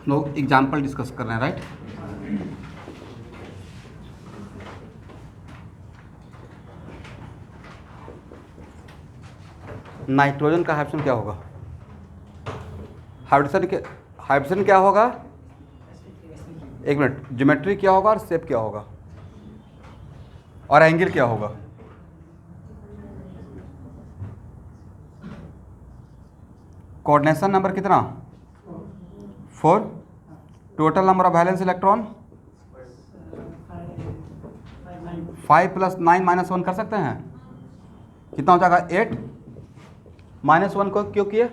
लोग example discuss कर रहे हैं, राइट। नाइट्रोजन का हाइड्रोजन क्या होगा? हाइड्रोजन क्या होगा? एक मिनट, ज्योमेट्री क्या होगा और शेप क्या होगा और एंगल क्या होगा? कोऑर्डिनेशन नंबर कितना? 4। Total number of valence electron 5 + 9 - 1 कर सकते हैं, कितना हो जाएगा? 8 -1 को क्यों किए?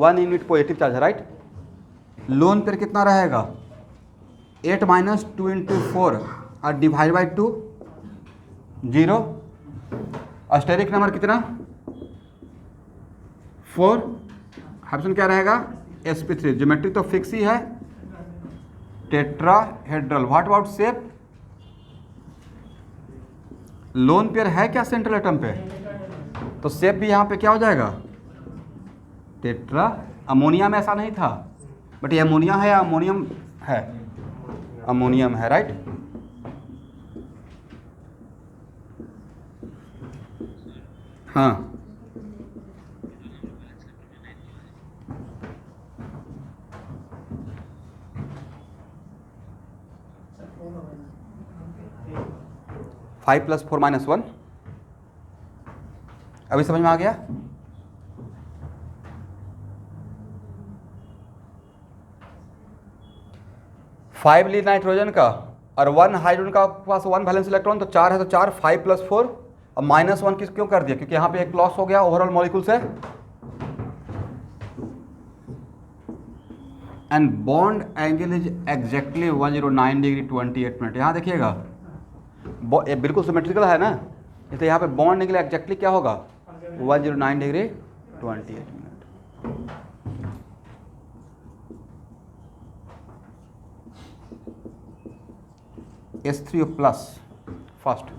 1 यूनिट पॉजिटिव चार्ज है, राइट। लोन पेयर कितना रहेगा? 8 - 2 × 4 और डिवाइड बाई 2 0। स्टेरिक नंबर कितना? 4। हाइड्रोजन क्या रहेगा? sp3। ज्योमेट्री तो फिक्स ही है, tetrahedral. What about shape? Lone pair है क्या सेंट्रल एटम पे? तो शेप भी यहाँ पे क्या हो जाएगा? टेट्रा। अमोनिया में ऐसा नहीं था, बट ये अमोनिया है या अमोनियम है? अमोनियम है, राइट। हाँ, फाइव + 4 - 1। अभी समझ में आ गया? फाइव ली नाइट्रोजन का और 1 हाइड्रोजन का पास 1 वैलेंस इलेक्ट्रॉन, तो 4 है, तो 4 5 + 4 और -1 किस क्यों कर दिया? क्योंकि यहाँ पे एक लॉस हो गया ओवरऑल मॉलिक्यूल से। And bond angle is exactly 109 degree 28 minute. यहाँ देखिएगा, बिल्कुल सिमेट्रिकल है ना, इसलिए यहाँ पे बॉन्ड एंगल एग्जैक्टली क्या होगा? 109 डिग्री 28 मिनट। H3O+ first.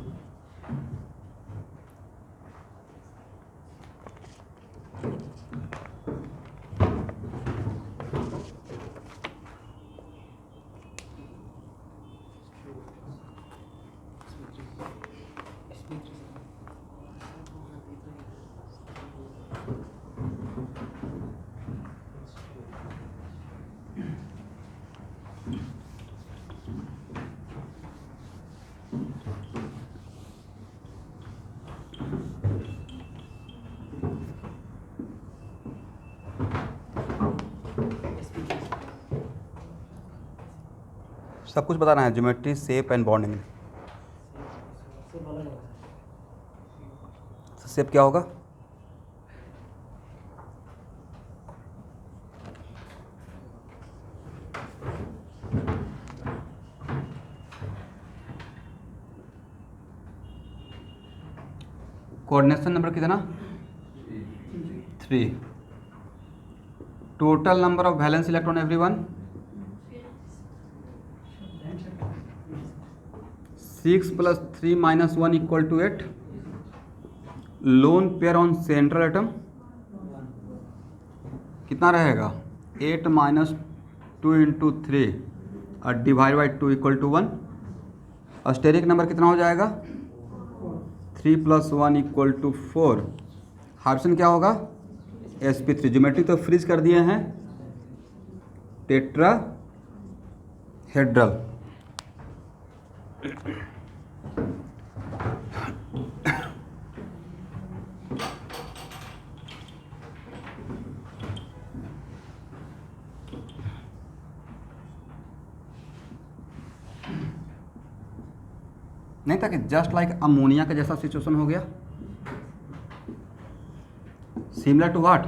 सब कुछ बताना है, geometry, shape and bonding. Shape क्या होगा? कोऑर्डिनेशन नंबर कितना? 3। Total number of valence electron everyone 6 + 3 - 1 = 8। Loan pair on central atom कितना रहेगा? 8 - 2 × 3 और डिवाइड बाई 2 = 1। स्टेरिक नंबर कितना हो जाएगा? 3 + 1 = 4। हाइड्रोजन क्या होगा? sp3। ज्योमेट्री तो फ्रीज कर दिए हैं, टेट्राहेड्रल। नहीं था कि जस्ट लाइक अमोनिया का जैसा सिचुएशन हो गया, सिमिलर टू व्हाट?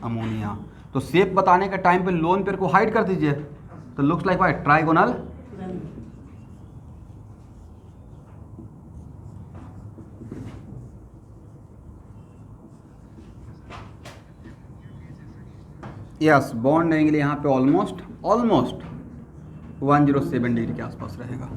अमोनिया। तो शेप बताने के टाइम पे लोन पेयर को हाइड कर दीजिए, तो looks like what? Trigonal. Yes, bond angle यहाँ पे ऑलमोस्ट 107 डिग्री के आसपास रहेगा।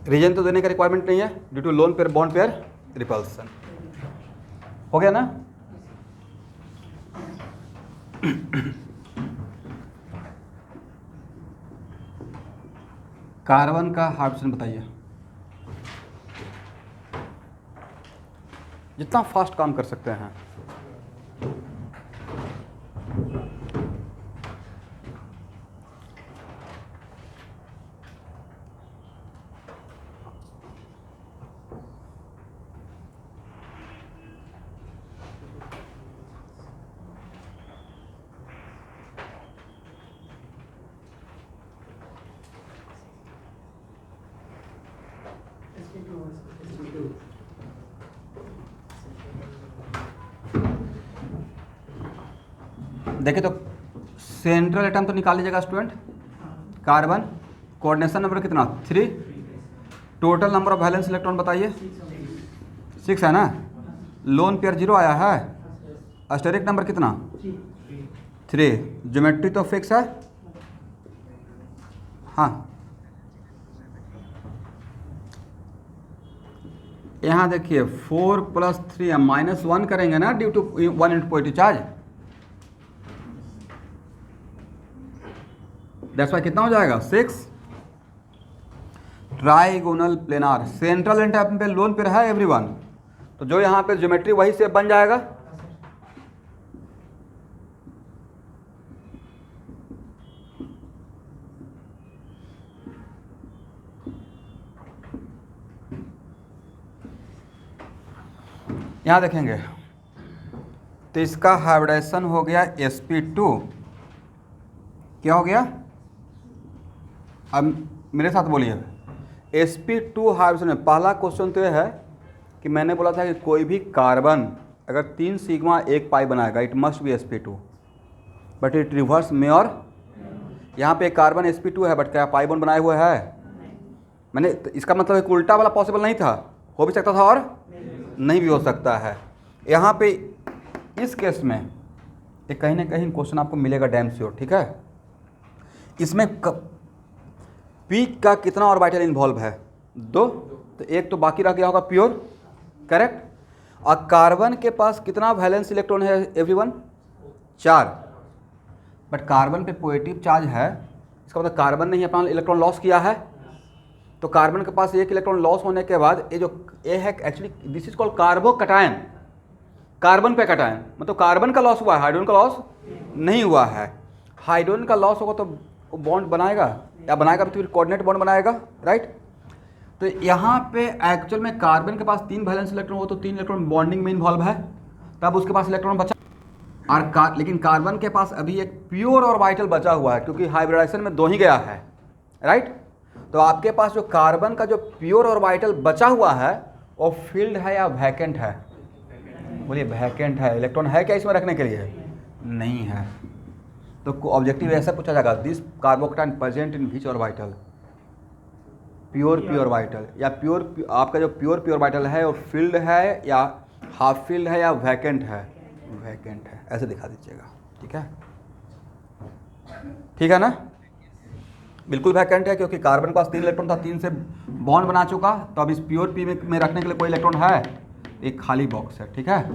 रीजन तो देने का रिक्वायरमेंट नहीं है due to lone pair bond pair repulsion. हो गया ना? कार्बन का हाइड्रोजन बताइए, जितना फास्ट काम कर सकते हैं। देखिए तो सेंट्रल एटम तो निकाल लीजिएगा स्टूडेंट, कार्बन, कोऑर्डिनेशन नंबर कितना 3, total number of valence electron बताइए 6 है ना, लोन पेयर 0 आया है, अस्टेरिक नंबर कितना 3, ज्योमेट्री तो फिक्स है। हाँ यहाँ देखिए 4 + 3 -1 करेंगे ना due to 1 × positive charge, that's why कितना हो जाएगा 6। ट्राइगोनल प्लेनार, सेंट्रल एटम पे लोन पे है एवरीवन, तो जो यहाँ पे ज्योमेट्री वही से बन जाएगा। यहाँ देखेंगे तो इसका हाइब्रिडेशन हो गया sp2, क्या हो गया? अब मेरे साथ बोलिए, sp2 हाइब्रिडेशन में पहला क्वेश्चन तो यह है कि मैंने बोला था कि कोई भी कार्बन अगर 3 सिग्मा 1 पाई बनाएगा it must be sp2, but it reverse में, और यहाँ पे कार्बन sp2 है बट क्या पाई बॉन्ड बनाए हुए है? मैंने तो इसका मतलब एक उल्टा वाला पॉसिबल नहीं था, हो भी सकता था और नहीं भी हो सकता है। यहाँ पे इस केस में एक कहीं ना कहीं क्वेश्चन आपको मिलेगा डैम श्योर, ठीक है। इसमें पीक का कितना ऑर्बिटल इन्वॉल्व है? 2, तो एक तो बाकी रह गया होगा प्योर, करेक्ट। और कार्बन के पास कितना वैलेंस इलेक्ट्रॉन है एवरीवन? 4, बट कार्बन पे पॉजिटिव चार्ज है, इसका मतलब कार्बन ने ही अपना इलेक्ट्रॉन लॉस किया है, तो कार्बन के पास एक इलेक्ट्रॉन लॉस होने के बाद ये जो ए है actually this is called carbocation, carbon पे कटायन, मतलब कार्बन का लॉस हुआ है, हाइड्रोजन का लॉस नहीं हुआ है। हाइड्रोजन का लॉस होगा तो बॉन्ड बनाएगा, या बनाएगा तो फिर कोऑर्डिनेट बॉन्ड बनाएगा, राइट। तो यहाँ पे एक्चुअल में कार्बन के पास 3 वैलेंस इलेक्ट्रॉन हो तो 3 इलेक्ट्रॉन बॉन्डिंग में इन्वॉल्व है, तब उसके पास इलेक्ट्रॉन बचा, और लेकिन कार्बन के पास अभी एक प्योर ऑर्बिटल बचा हुआ है क्योंकि हाइब्रिडाइजेशन में 2 ही गया है, राइट। तो आपके पास जो कार्बन का जो प्योर ऑर्बिटल बचा हुआ है वो फील्ड है या वैकेंट है? बोलिए वैकेंट है। इलेक्ट्रॉन है क्या इसमें रखने के लिए? नहीं है। तो ऑब्जेक्टिव ऐसा पूछा जाएगा, this carbocation present in which orbital? Pure orbital, या प्योर आपका जो प्योर ऑर्बिटल है वो फील्ड है या हाफ फील्ड है या वैकेंट है? वैकेंट है, ऐसे दिखा दीजिएगा, ठीक है। ठीक है ना, बिल्कुल वैकेंट है क्योंकि कार्बन के पास 3 इलेक्ट्रॉन था, 3 से बॉन्ड बना चुका, तो अब इस प्योर पी में रखने के लिए कोई इलेक्ट्रॉन है? एक खाली बॉक्स है, ठीक है।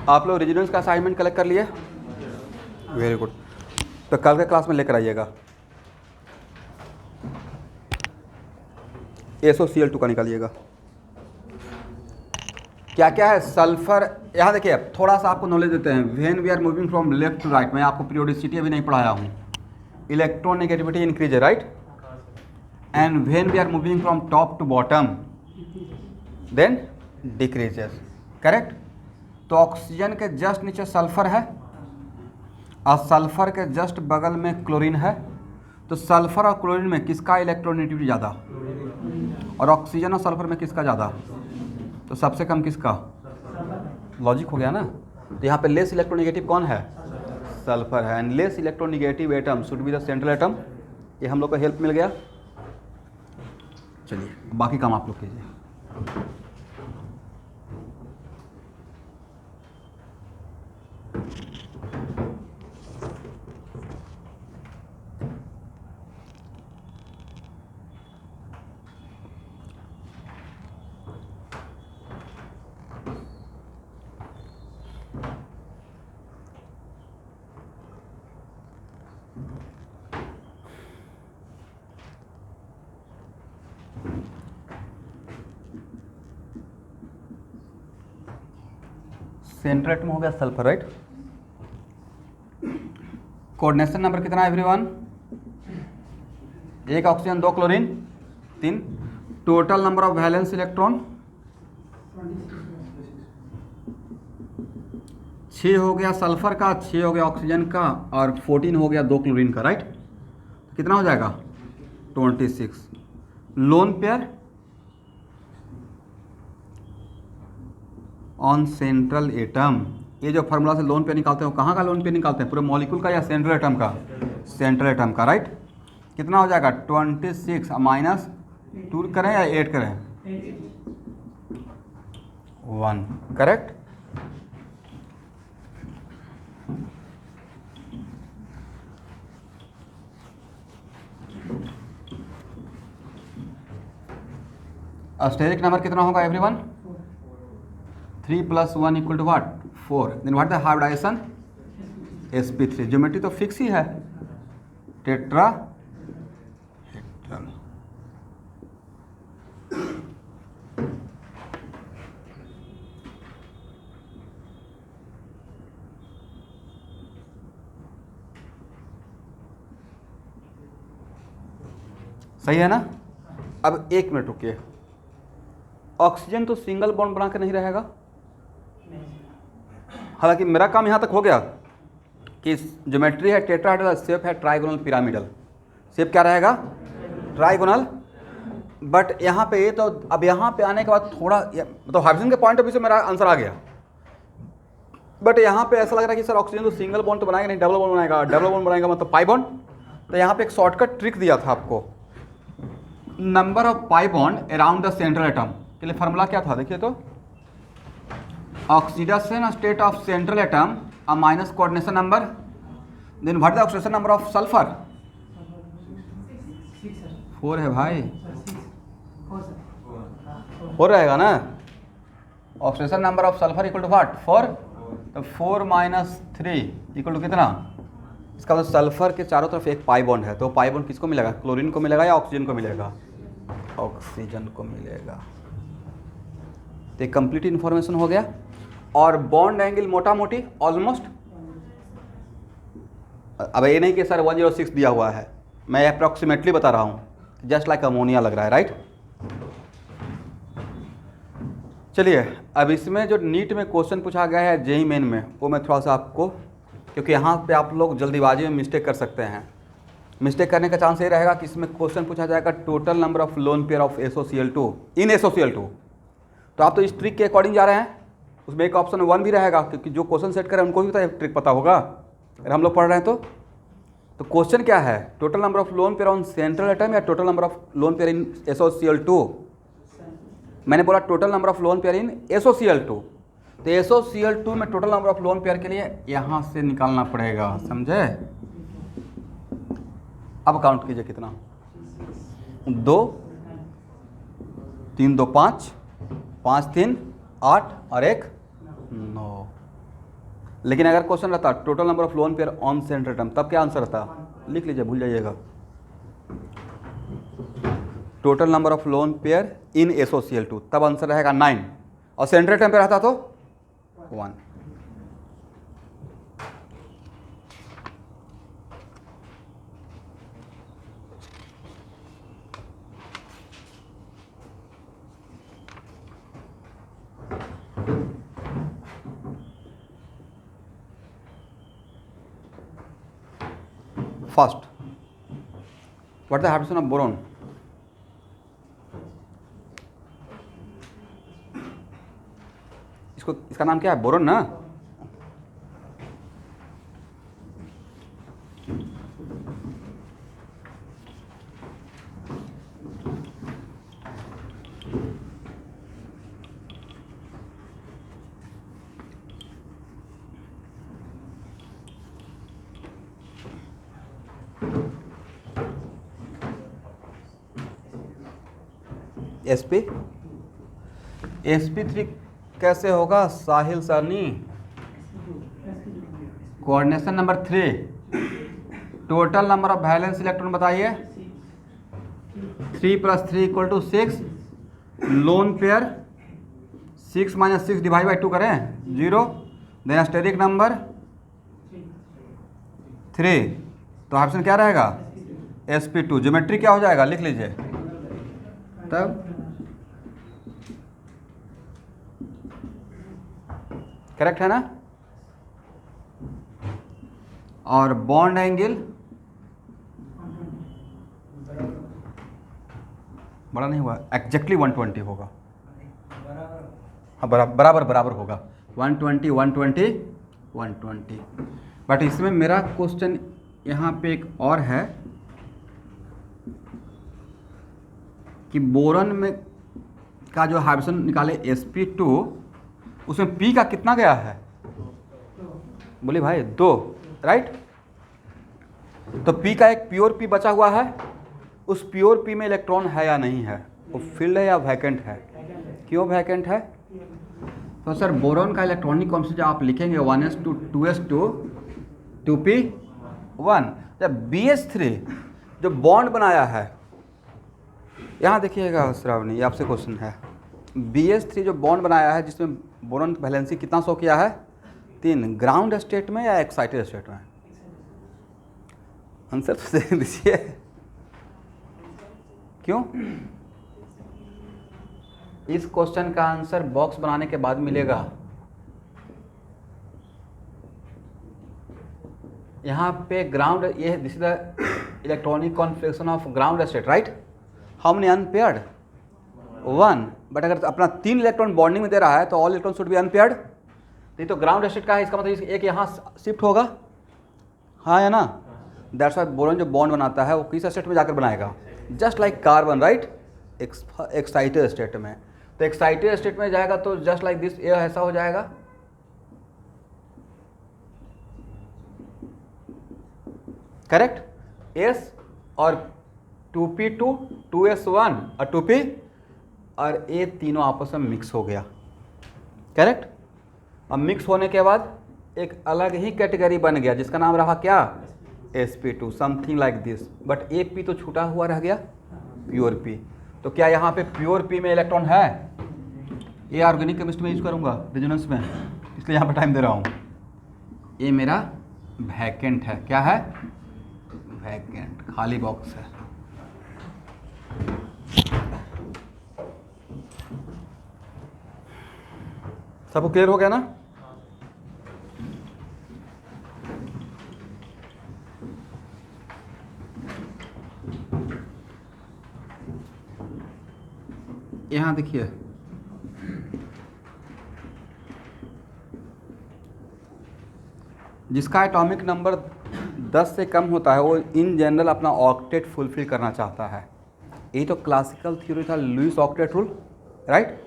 आप लोग रेजिडेंस का असाइनमेंट कलेक्ट कर लिए? वेरी गुड, तो कल के क्लास में लेकर आइएगा। SOCl2 का निकालिएगा। क्या क्या है? सल्फर, यहाँ देखिए अब थोड़ा सा आपको नॉलेज देते हैं। When we are moving from left to right, मैं आपको पीरियोडिसिटी अभी नहीं पढ़ाया हूँ, इलेक्ट्रॉन नेगेटिविटी इंक्रीज है, right. And when we are moving from top to bottom then decreases, correct. तो ऑक्सीजन के जस्ट नीचे सल्फर है और सल्फर के जस्ट बगल में क्लोरीन है, तो सल्फर और क्लोरीन में किसका इलेक्ट्रोनेगेटिविटी ज़्यादा? और ऑक्सीजन और सल्फर में किसका ज़्यादा? तो सबसे कम किसका? लॉजिक हो गया ना। तो यहाँ पे लेस इलेक्ट्रोनेगेटिव कौन है? सल्फर है, and less electronegative atom should be the central atom. ये हम लोग को हेल्प मिल गया। चलिए बाकी काम आप लोग कीजिए। सेंट्रल एटम हो गया सल्फर, राइट। कोऑर्डिनेशन नंबर कितना है everyone? 1 oxygen 2 chlorine 3। Total number of valence electron 6 हो गया सल्फर का, 6 हो गया ऑक्सीजन का, और 14 हो गया 2 क्लोरीन का, राइट। कितना हो जाएगा? 26। Loan pair on central atom, ये जो फार्मूला से लोन पेयर निकालते हैं वो कहाँ का लोन पेयर निकालते हैं? पूरे मॉलिक्यूल का या सेंट्रल एटम का? सेंट्रल एटम का, राइट। कितना हो जाएगा? 26 माइनस 2 करें या 8 करें? 1, करेक्ट। स्टेरिक नंबर कितना होगा everyone? 3 + 1 = what? 4। Then what the hybridisation? sp3। Geometry तो फिक्स ही है, टेट्रा हेड्रल। सही है ना? अब 1 मिनट रुकिए। ऑक्सीजन तो सिंगल बॉन्ड बना के नहीं रहेगा। हालांकि मेरा काम यहाँ तक हो गया कि ज्योमेट्री है टेट्राहेड्रल, शेप है ट्राइगोनल पिरामिडल। शेप क्या रहेगा? ट्राइगोनल। बट यहाँ पे तो अब यहाँ पे आने के बाद थोड़ा मतलब हाइड्रोजन के पॉइंट ऑफ व्यू से मेरा आंसर आ गया, बट यहाँ पे ऐसा लग रहा है कि सर ऑक्सीजन तो सिंगल बॉन्ड तो बनाएगा नहीं, डबल बॉन्ड बनाएगा। डबल बॉन्ड बनाएगा मतलब पाई बॉन्ड। तो यहाँ पे एक शॉर्टकट ट्रिक दिया था आपको, number of pi bond around the central atom के लिए फार्मूला क्या था? देखिए तो oxidation state of central atom minus coordination number, then what the oxidation number of sulphur? 4 है भाई, 4 रहेगा ना। Oxidation number of sulphur equal to what? 4। तो 4 - 3 इक्वल टू कितना? इसका मतलब सल्फर के चारों तरफ एक पाई बॉन्ड है, तो पाई बॉन्ड किसको मिलेगा? क्लोरीन को मिलेगा या ऑक्सीजन को मिलेगा? ऑक्सीजन को मिलेगा। तो कंप्लीट इन्फॉर्मेशन हो गया। और बॉन्ड एंगल मोटा मोटी ऑलमोस्ट, अब ये नहीं कि सर 106 दिया हुआ है, मैं अप्रॉक्सीमेटली बता रहा हूँ, जस्ट लाइक अमोनिया लग रहा है, राइट। चलिए अब इसमें जो नीट में क्वेश्चन पूछा गया है जेई मेन में, वो मैं थोड़ा सा आपको, क्योंकि यहाँ पे आप लोग जल्दीबाजी में मिस्टेक कर सकते हैं। मिस्टेक करने का चांस ये रहेगा कि इसमें क्वेश्चन पूछा जाएगा total number of lone pair of SOCl2 in SOCl2। तो आप तो इस ट्रिक के अकॉर्डिंग जा रहे हैं, उसमें एक ऑप्शन 1 भी रहेगा, क्योंकि जो क्वेश्चन सेट करें उनको भी तो एक ट्रिक पता होगा अगर हम लोग पढ़ रहे हैं तो क्वेश्चन क्या है? Total number of lone pair on central atom या total number of lone pair in SOCl2? मैंने बोला total number of lone pair in SOCl2। तो SOCl2 में total number of lone pair के लिए यहाँ से निकालना पड़ेगा, समझे? अब काउंट कीजिए कितना? 2 3 2 5 5 3 8 और 1 9। लेकिन अगर क्वेश्चन रहता total number of lone pair on central atom, तब क्या आंसर रहता? लिख लीजिए, भूल जाइएगा। Total number of lone pair in SOCl2, तब आंसर रहेगा 9, और सेंट्रल एटम पे रहता तो 1। First, what the hydrogen of boron? इसका नाम क्या है? बोरॉन ना। sp3 कैसे होगा साहिल सानी? Coordination number 3, total number of valence electron बताइए। 3 + 3 = 6। लोन पेयर 6 - 6 / 2 करें 0। देन स्टेरिक नंबर 3, तो ऑप्शन क्या रहेगा sp2। ज्योमेट्री क्या हो जाएगा लिख लीजिए तब, करेक्ट है ना। और बॉन्ड एंगल बड़ा नहीं हुआ, एग्जैक्टली 120 होगा, हाँ बराबर होगा 120 120 120। बट इसमें मेरा क्वेश्चन यहाँ पे एक और है कि बोरन में का जो हाइब्रिडेशन निकाले sp2, उसमें p का कितना गया है, बोले भाई 2, राइट। तो p का एक प्योर p बचा हुआ है, उस प्योर p में इलेक्ट्रॉन है या नहीं है, वो फिल्ड है या वैकेंट है। क्यों वैकेंट है, तो सर बोरॉन का इलेक्ट्रॉनिक कॉन्स्टेंट आप लिखेंगे 1s2 2s2 2p1। जब BH3 जो बॉन्ड बनाया है, यहाँ देखिएगा श्रावणी, आपसे क्वेश्चन है, BH3 जो बॉन्ड बनाया है जिसमें बोरॉन वैलेंसी कितना शो किया है 3, ग्राउंड स्टेट में या एक्साइटेड स्टेट में, आंसर तो दे दीजिए। क्यों, इस क्वेश्चन का आंसर बॉक्स बनाने के बाद मिलेगा। यहाँ पे ग्राउंड, ये this is the electronic configuration of ground state, right. How many unpaired 1, but अगर अपना 3 इलेक्ट्रॉन बॉन्डिंग में दे रहा है तो all electron should be unpaired. नहीं तो ग्राउंड स्टेट का है, इसका मतलब एक यहाँ शिफ्ट होगा, हाँ या ना। दैट्स व्हाई बोरॉन जो बॉन्ड बनाता है वो किस स्टेट में जाकर बनाएगा, just like carbon, right, excited state में। तो एक्साइटेड स्टेट में जाएगा तो जस्ट लाइक दिस, ये ऐसा हो जाएगा। करेक्ट, S और 2p2 2s1 और 2p, और ये तीनों आपस में मिक्स हो गया, करेक्ट। अब मिक्स होने के बाद एक अलग ही कैटेगरी बन गया जिसका नाम रहा क्या sp2, something like this. But ये p तो छूटा हुआ रह गया, प्योर p। तो क्या यहाँ पे प्योर p में इलेक्ट्रॉन है, ये ऑर्गेनिक केमिस्ट्री में यूज करूँगा रेजोनेंस में, इसलिए यहाँ पे टाइम दे रहा हूँ। ये मेरा वैकेंट है, क्या है वैकेंट, खाली बॉक्स है। सबको क्लियर हो गया ना। यहाँ देखिए, जिसका एटॉमिक नंबर 10 से कम होता है वो इन जनरल अपना ऑक्टेट फुलफिल करना चाहता है। यही तो क्लासिकल थ्योरी था, Lewis octet rule, right.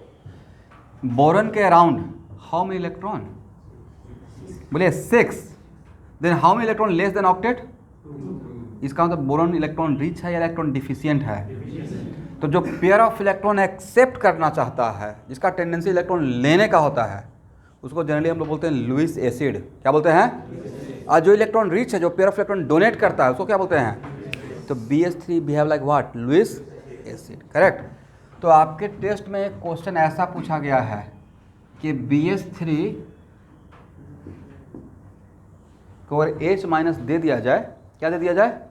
Boron के अराउंड हाउ मेनी इलेक्ट्रॉन, बोले 6, then how many electron less than octet. इसका मतलब बोरॉन इलेक्ट्रॉन रिच है या इलेक्ट्रॉन डिफिशिएंट है। तो जो पेयर ऑफ इलेक्ट्रॉन एक्सेप्ट करना चाहता है, जिसका टेंडेंसी इलेक्ट्रॉन लेने का होता है, उसको जनरली हम लोग बोलते हैं लुईस एसिड। क्या बोलते हैं, और जो इलेक्ट्रॉन रिच है, जो पेयर ऑफ इलेक्ट्रॉन डोनेट करता है, उसको क्या बोलते हैं, तो BH3 behave like what, Lewis acid, correct. तो आपके टेस्ट में एक क्वेश्चन ऐसा पूछा गया है कि BH3 को अगर H माइनस दे दिया जाए, क्या दे दिया जाए,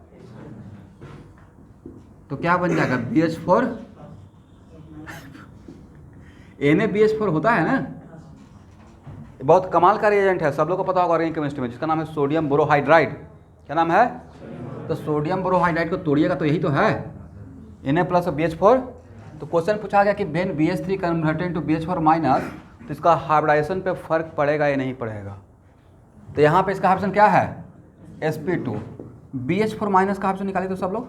तो क्या बन जाएगा BH4। NaBH4 होता है ना, बहुत कमाल का रिएजेंट है, सब लोग को पता होगा ऑर्गेनिक केमिस्ट्री में, जिसका नाम है सोडियम बोरोहाइड्राइड। क्या नाम है, तो सोडियम बोरोहाइड्राइड को तोड़िएगा तो यही तो है Na प्लस BH4। तो क्वेश्चन पूछा गया कि when BH3 converted to BH4 minus, तो इसका हाइब्रिडाइजेशन पे फर्क पड़ेगा या नहीं पड़ेगा। तो यहाँ पे इसका ऑप्शन क्या है sp2। BH4 माइनस का ऑप्शन निकालिए तो सब लोग,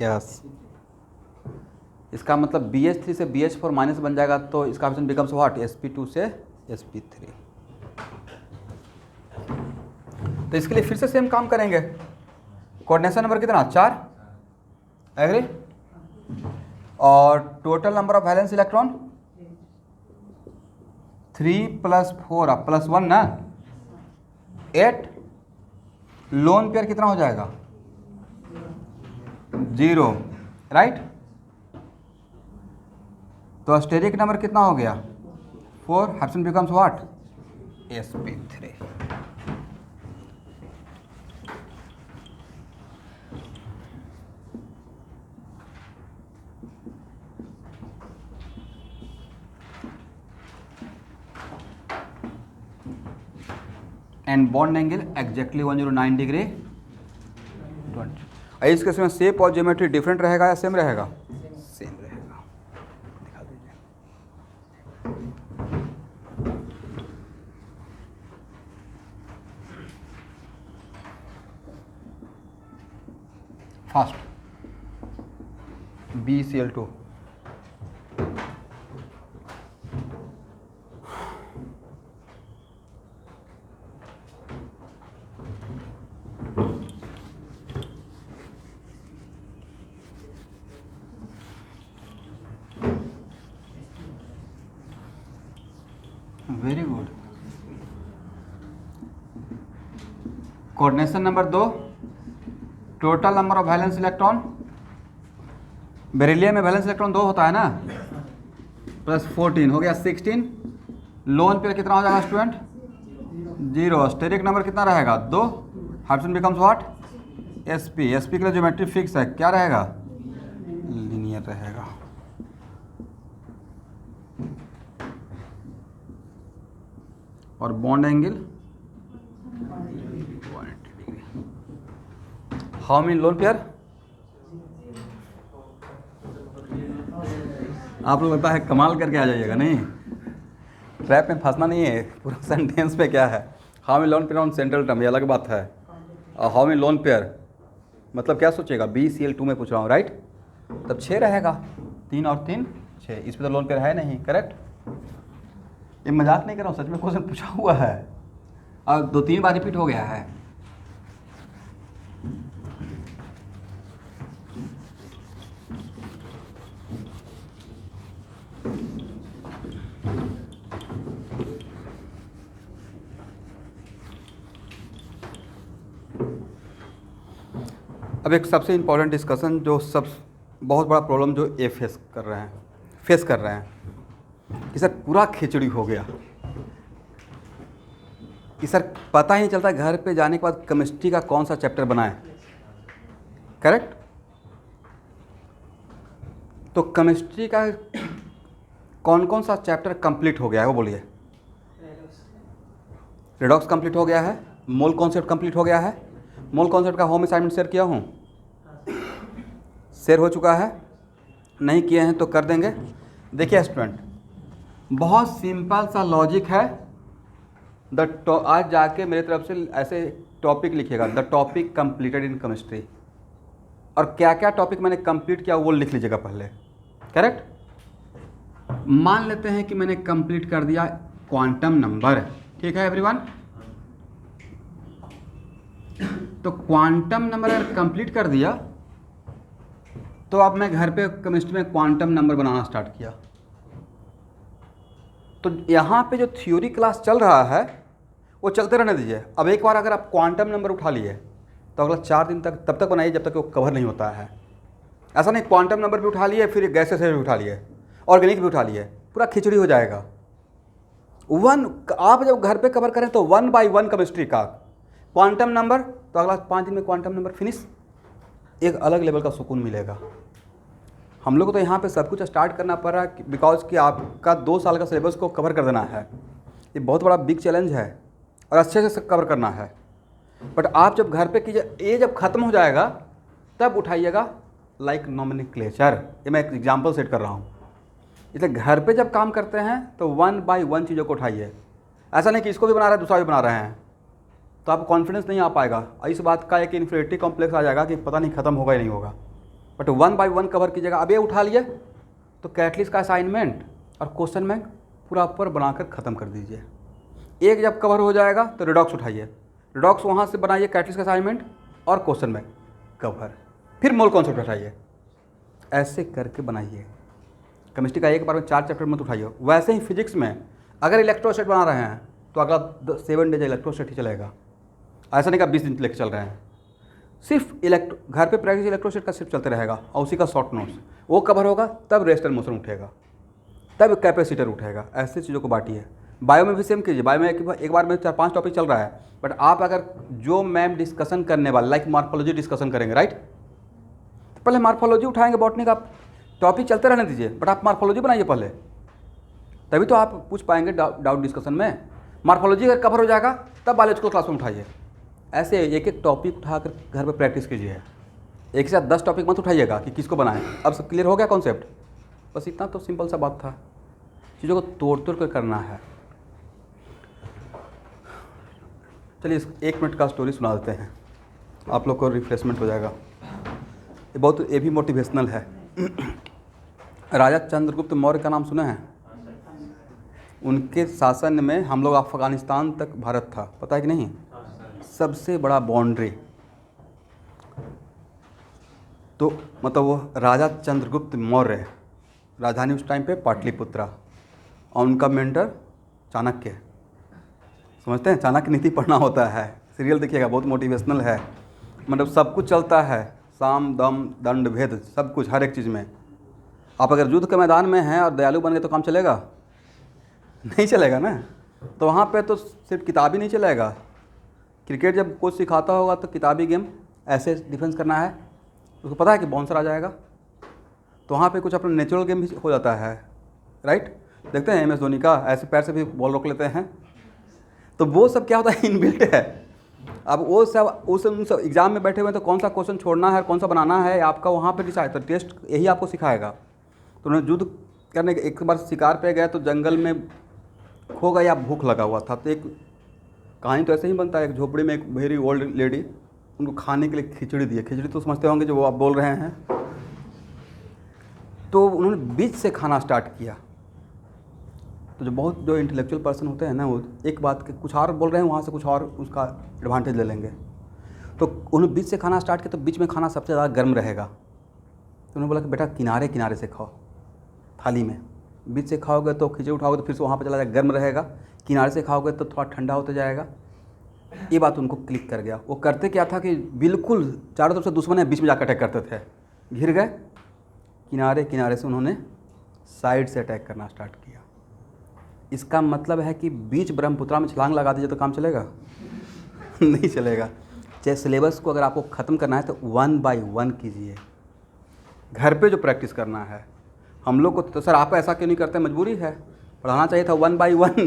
यस। इसका मतलब BH3 से BH4 माइनस बन जाएगा, तो इसका ऑप्शन बिकम्स व्हाट, sp2 से sp3। तो इसके लिए फिर से सेम काम करेंगे। कोऑर्डिनेशन नंबर कितना, 4, एग्री। और total number of valence electron 3 + 4 + 1 ना, 8, लोन पेयर कितना हो जाएगा 0, राइट। तो स्टेरिक नंबर कितना हो गया 4, heptane becomes what sp3। And bond angle exactly 109 degree 20। इस केस में शेप और ज्योमेट्री डिफरेंट रहेगा या सेम रहेगा? सेम रहेगा। दिखा दीजिए। Fast BCl2 very good. Coordination number 2, total number of valence electron. Beryllium में वैलेंस इलेक्ट्रॉन 2 होता है ना, प्लस 14 हो गया 16। लोन पेयर कितना हो जाएगा स्टूडेंट 0। स्टेरिक नंबर कितना रहेगा 2, heptane becomes what sp। sp के लिए ज्योमेट्री फिक्स है, क्या रहेगा लीनियर रहेगा। और bond angle 180 degree. How many lone pair? आप लोग लगता है कमाल करके आ जाइएगा, नहीं ट्रैप में फंसना नहीं है। पूरा सेंटेंस पे क्या है, how many lone pair on central term, ये अलग बात है। और हाउ मेनी लोन पेयर मतलब क्या सोचेगा BCl2 में पूछ रहा हूँ, राइट। तब 6 रहेगा, 3 और 3 6। इस पर तो लोन पेयर है नहीं, करेक्ट। ये मजाक नहीं कर रहा हूँ, सच में क्वेश्चन पूछा हुआ है और 2-3 बार रिपीट हो गया है। अब एक सबसे इम्पोर्टेंट डिस्कशन जो बहुत बड़ा प्रॉब्लम जो ये फेस कर रहे हैं कि सर पूरा खिचड़ी हो गया कि सर पता ही नहीं चलता घर पे जाने के बाद केमिस्ट्री का कौन सा चैप्टर बनाएं, करेक्ट। तो केमिस्ट्री का कौन कौन सा चैप्टर कंप्लीट हो गया है वो बोलिए। रेडॉक्स कंप्लीट हो गया है, मोल कॉन्सेप्ट कंप्लीट हो गया है। मोल कॉन्सेप्ट का होम असाइनमेंट शेयर किया हूँ, शेयर हो चुका है, नहीं किए हैं तो कर देंगे। देखिए स्टूडेंट, बहुत सिंपल सा लॉजिक है। आज जाके मेरे तरफ से ऐसे टॉपिक लिखिएगा, the topic completed in chemistry, और क्या क्या टॉपिक मैंने कंप्लीट किया वो लिख लीजिएगा पहले, करेक्ट। मान लेते हैं कि मैंने कंप्लीट कर दिया क्वांटम नंबर, ठीक है एवरीवन। तो क्वांटम नंबर अगर कंप्लीट कर दिया तो अब मैं घर पे केमिस्ट्री में क्वांटम नंबर बनाना स्टार्ट किया। तो यहाँ पे जो थ्योरी क्लास चल रहा है वो चलते रहने दीजिए। अब एक बार अगर आप क्वांटम नंबर उठा लिए तो अगला 4 दिन तक तब तक बनाइए जब तक वो कवर नहीं होता है। ऐसा नहीं क्वांटम नंबर भी उठा लिए, फिर गैसेस भी उठा लिए, ऑर्गेनिक भी उठा लिए, पूरा खिचड़ी हो जाएगा। आप जब घर पे कवर करें तो 1 by 1 केमिस्ट्री का क्वांटम नंबर, तो अगला 5 दिन में क्वांटम नंबर फिनिश, एक अलग लेवल का सुकून मिलेगा। हम लोग को तो यहाँ पे सब कुछ स्टार्ट करना पड़ रहा है बिकॉज कि आपका 2 साल का सिलेबस को कवर कर देना है। ये बहुत बड़ा बिग चैलेंज है और अच्छे से कवर करना है। बट आप जब घर पे कीजिए, ये जब ख़त्म हो जाएगा तब उठाइएगा लाइक नॉमेनक्लेचर। ये मैं एक एग्जाम्पल सेट कर रहा हूँ। इसलिए घर पे जब काम करते हैं तो 1 by 1 चीज़ों को उठाइए। ऐसा नहीं कि इसको भी बना रहे हैं दूसरा भी बना रहे हैं, तो आपको कॉन्फिडेंस नहीं आ पाएगा। इस बात का एक इन्फीरियरिटी कॉम्प्लेक्स आ जाएगा कि पता नहीं ख़त्म होगा या नहीं होगा। बट 1 by 1 कवर कीजिएगा। अब ये उठा लिए तो कैटलिस्ट का असाइनमेंट और क्वेश्चन बैंक पूरा ऊपर बनाकर ख़त्म कर दीजिए। एक जब कवर हो जाएगा तो रिडॉक्स उठाइए, रिडॉक्स वहाँ से बनाइए, कैटलिस्ट का असाइनमेंट और क्वेश्चन बैंक कवर, फिर मोल कॉन्सेप्ट उठाइए। ऐसे करके बनाइए। केमिस्ट्री का एक बार में 4 चैप्टर मत उठाइए। वैसे ही फिजिक्स में अगर इलेक्ट्रोस्टेट बना रहे हैं तो अगला 7 डेज इलेक्ट्रोस्टेट ही चलेगा। ऐसा नहीं कि 20 दिन लेके चल रहे हैं, सिर्फ घर पे प्रैक्टिस इलेक्ट्रोस्टैटिक का सिर्फ चलते रहेगा और उसी का शॉर्ट नोट्स वो कवर होगा, तब रेजिस्टर मोशन उठेगा, तब कैपेसिटर उठेगा। ऐसी चीज़ों को बांटिए। बायो में भी सेम कीजिए। बायो में एक बार में 4-5 टॉपिक चल रहा है, बट आप अगर जो मैम डिस्कशन करने वाले लाइक मार्फोलॉजी डिस्कशन करेंगे, राइट, तो पहले मार्फोलॉजी उठाएंगे, बॉटनी का टॉपिक चलते रहने दीजिए, बट आप मार्फोलॉजी बनाइए पहले, तभी तो आप पूछ पाएंगे डाउट डिस्कशन में। मार्फोलॉजी अगर कवर हो जाएगा तब बायोलॉजिकल क्लास में उठाइए। ऐसे एक एक टॉपिक उठाकर घर पे प्रैक्टिस कीजिए। एक साथ 10 टॉपिक मत उठाइएगा कि किसको बनाएं। अब सब क्लियर हो गया कॉन्सेप्ट? बस इतना तो सिंपल सा बात था। चीज़ों को तोड़ तोड़ कर करना है। चलिए 1 मिनट का स्टोरी सुना देते हैं, आप लोग को रिफ्रेशमेंट हो जाएगा। ये भी मोटिवेशनल है। राजा चंद्रगुप्त मौर्य का नाम सुना है? उनके शासन में हम लोग अफ़गानिस्तान तक भारत था, पता है कि नहीं? सबसे बड़ा बाउंड्री। तो मतलब वो राजा चंद्रगुप्त मौर्य, राजधानी उस टाइम पे पाटलिपुत्रा, और उनका मेंटर चाणक्य। समझते हैं? चाणक्य नीति पढ़ना होता है, सीरियल देखिएगा, बहुत मोटिवेशनल है। मतलब सब कुछ चलता है, साम दम दंड भेद, सब कुछ हर एक चीज़ में। आप अगर युद्ध के मैदान में हैं और दयालु बन गए तो काम चलेगा? नहीं चलेगा ना। तो वहाँ पे तो सिर्फ किताबी नहीं चलेगा। क्रिकेट जब कोच सिखाता होगा तो किताबी गेम ऐसे डिफेंस करना है, उसको पता है कि बाउंसर आ जाएगा, तो वहाँ पे कुछ अपना नेचुरल गेम भी हो जाता है, राइट। देखते हैं MS धोनी का, ऐसे पैर से भी बॉल रोक लेते हैं। तो वो सब क्या होता है, इनबिल्ट है। अब वो सब उस एग्ज़ाम में बैठे हुए तो कौन सा क्वेश्चन छोड़ना है, कौन सा बनाना है, आपका वहाँ पे डिसाइड, तो टेस्ट यही आपको सिखाएगा। तो उन्होंने युद्ध करने के एक बार शिकार पे गए तो जंगल में खो गया या भूख लगा हुआ था। तो एक कहानी तो ऐसे ही बनता है, एक झोपड़ी में एक वेरी ओल्ड लेडी, उनको खाने के लिए खिचड़ी दी है। खिचड़ी तो समझते होंगे जो वो आप बोल रहे हैं। तो उन्होंने बीच से खाना स्टार्ट किया। तो जो इंटेलेक्चुअल पर्सन होते हैं ना, वो एक बात के कुछ और बोल रहे हैं, वहाँ से कुछ और उसका एडवांटेज ले लेंगे। तो उन्होंने बीच से खाना स्टार्ट किया, तो बीच में खाना सबसे ज़्यादा गर्म रहेगा। तो उन्होंने बोला कि बेटा किनारे किनारे से खाओ, थाली में बीच से खाओगे तो खिचड़ी उठाओगे तो फिर से वहाँ पर चला जाएगा, गर्म रहेगा। किनारे से खाओगे तो थोड़ा ठंडा होता जाएगा। ये बात उनको क्लिक कर गया। वो करते क्या था कि बिल्कुल चारों तरफ से दुश्मन है, बीच में जाकर अटैक करते थे, घिर गए। किनारे किनारे से उन्होंने साइड से अटैक करना स्टार्ट किया। इसका मतलब है कि बीच ब्रह्मपुत्रा में छलांग लगा दीजिए तो काम चलेगा? नहीं चलेगा। चाहे सिलेबस को अगर आपको ख़त्म करना है तो 1 by 1 कीजिए। घर पे जो प्रैक्टिस करना है, हम लोग को तो सर आप ऐसा क्यों नहीं करते, मजबूरी है, पढ़ाना चाहिए था 1 by 1।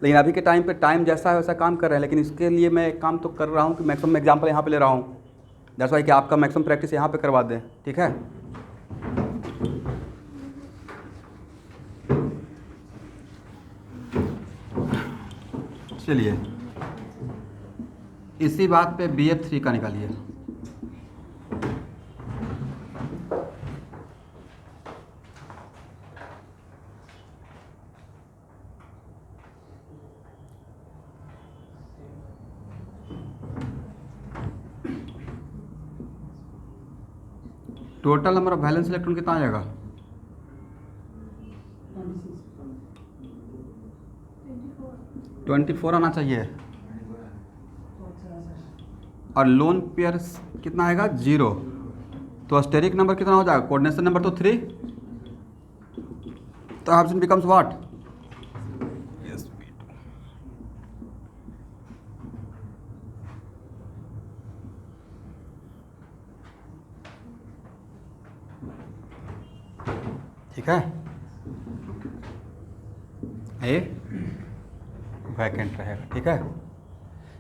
लेकिन अभी के टाइम पे टाइम जैसा है वैसा काम कर रहे हैं। लेकिन इसके लिए मैं एक काम तो कर रहा हूँ कि मैक्सिमम एग्जाम्पल यहाँ पे ले रहा हूँ। दैट्स वाई कि आपका मैक्सिमम प्रैक्टिस यहाँ पे करवा दें, ठीक है। चलिए इसी बात पे BF3 का निकालिए। Total number of valence electron कितना आ जाएगा? 24 आना चाहिए। और लोन पेयर कितना आएगा? 0। तो स्टेरिक नंबर कितना हो जाएगा? कोऑर्डिनेशन नंबर तो 3। तो ऑप्शन बिकम्स व्हाट? ठीक है, ये वैकेंट रहेगा, ठीक है।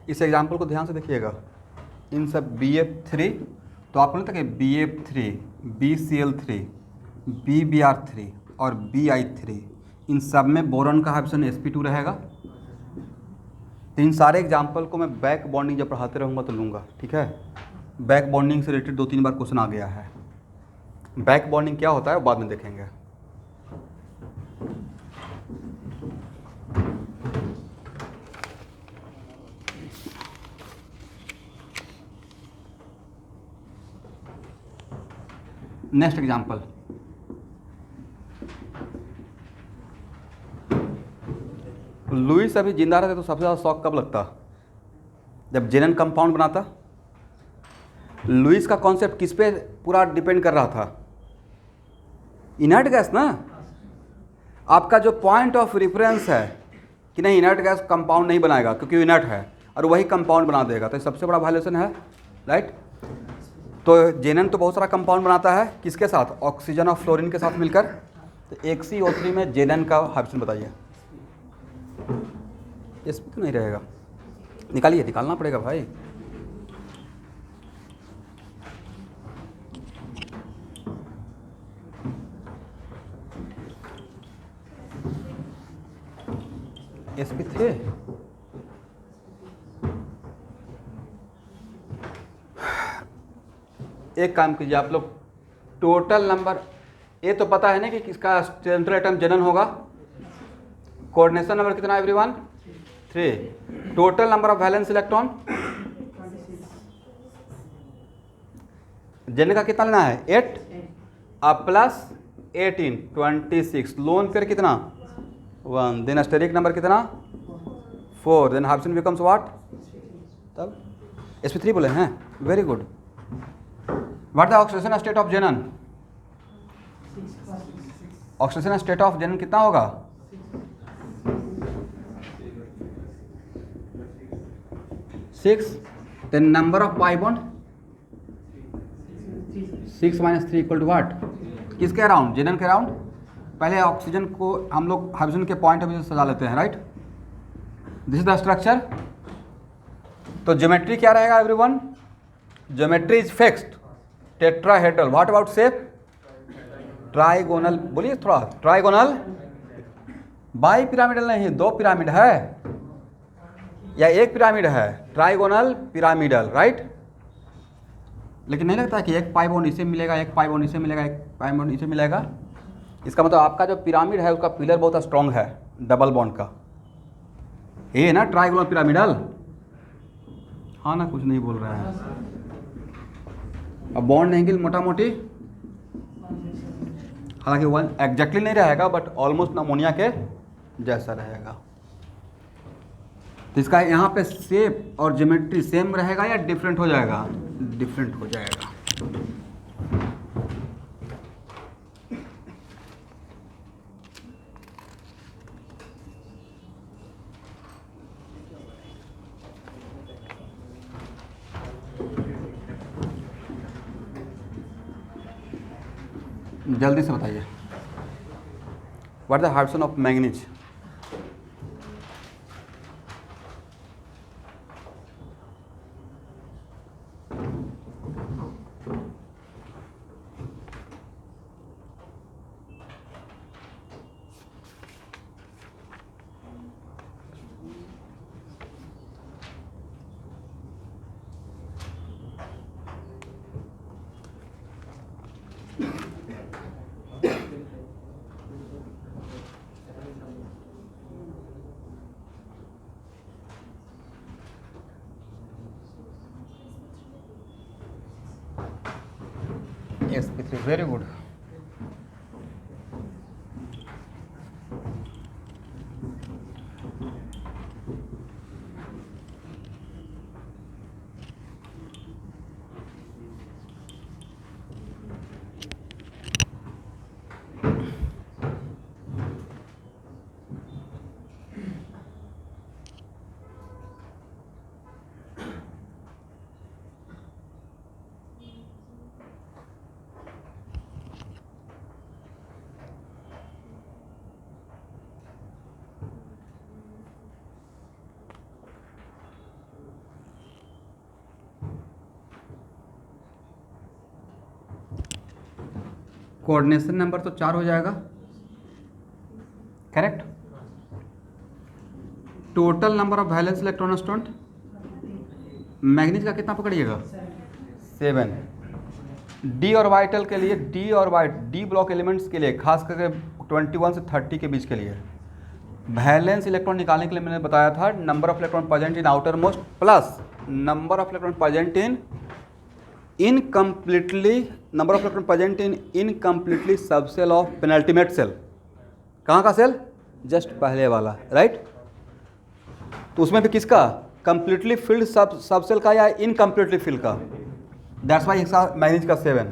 इस एग्जाम्पल को ध्यान से देखिएगा। इन सब BF3, तो आपको नहीं था कि BF3, BCl3, BBr3 और BI3, इन सब में बोरॉन का ऑप्शन sp2 रहेगा। तो इन सारे एग्जाम्पल को मैं बैक बॉन्डिंग जब पढ़ाते रहूँगा तो लूँगा, ठीक है। बैक बॉन्डिंग से रिलेटेड 2-3 बार क्वेश्चन आ गया है। बैक बॉन्डिंग क्या होता है वो बाद में देखेंगे। नेक्स्ट एग्जाम्पल, लुईस अभी जिंदा रहते तो सबसे ज़्यादा शौक कब लगता? जब जेनन कंपाउंड बनाता। लुईस का कॉन्सेप्ट किस पे पूरा डिपेंड कर रहा था? इनर्ट गैस ना। आपका जो पॉइंट ऑफ रेफरेंस है कि नहीं इनर्ट गैस कंपाउंड नहीं बनाएगा क्योंकि इनर्ट है, और वही कंपाउंड बना देगा, तो सबसे बड़ा वैल्यूएशन है, राइट। तो जेनन तो बहुत सारा कंपाउंड बनाता है, किसके साथ? ऑक्सीजन और फ्लोरीन के साथ मिलकर। तो HCO3 में जेनन का हाइड्रोजन बताइए। इसमें तो नहीं रहेगा, निकालिए, निकालना पड़ेगा भाई। sp3 एक काम कीजिए आप लोग, टोटल नंबर, ये तो पता है ना कि किसका सेंट्रल एटम जेनन होगा। कोऑर्डिनेशन नंबर कितना everyone? 3। Total number of valence electron xenon का कितना लेना है? 8 अब प्लस 18 26। लोन पेयर कितना? 1। देन स्टेरिक नंबर कितना? 4। Then hydrogen becomes what? तब sp3 बोले हैं, very good. What the oxidation state of xenon? Oxidation state of xenon कितना होगा? 6। Then number of pi bond 6 - 3 equal to what? किसके around? Xenon के around. पहले oxygen को हम लोग हाइड्रोजन के पॉइंट ऑफ व्यू से सजा लेते हैं, right. This is the structure. तो ज्योमेट्री क्या रहेगा everyone? Geometry is fixed, tetrahedral. What about shape? Trigonal. बोलिए थोड़ा, ट्राइगोनल। बाई पिरामिडल नहीं, 2 पिरामिड है या 1 पिरामिड है? Trigonal pyramidal, right. लेकिन नहीं लगता कि एक पाई बॉन्ड इसे मिलेगा, एक पाई बॉन्ड इसे मिलेगा, एक पाई बॉन्ड इसे मिलेगा। इसका मतलब आपका जो पिरामिड है उसका पिलर बहुत स्ट्रॉन्ग है, डबल बॉन्ड का। ये ना ट्राइगोनल पिरामिडल। हाँ ना, कुछ नहीं बोल रहे हैं। अब बॉन्ड एंगल मोटा मोटी, हालांकि वन एग्जैक्टली नहीं रहेगा बट ऑलमोस्ट अमोनिया के जैसा रहेगा। तो इसका यहाँ पे शेप और ज्योमेट्री सेम रहेगा या डिफरेंट हो जाएगा? डिफरेंट हो जाएगा। जल्दी से बताइए, what the hydrogen of manganese? sp3, very good. Coordination number तो 4 हो जाएगा, correct. Total number of valence electron stone manganese का कितना पकड़िएगा? 7। डी ऑर्बिटल के लिए, डी ब्लॉक एलिमेंट्स के लिए, खास करके 21 से 30 के बीच के लिए वैलेंस इलेक्ट्रॉन निकालने के लिए मैंने बताया था number of electron present in outer most plus number of electron present in incompletely, number of electron present in incompletely subshell of penultimate shell. कहाँ का सेल? जस्ट पहले वाला, राइट। तो उसमें भी किसका? कंप्लीटली फिल्ड सब सेल का या इनकम्प्लीटली फिल्ड का? दैट्स वाई इसका मैनेज का 7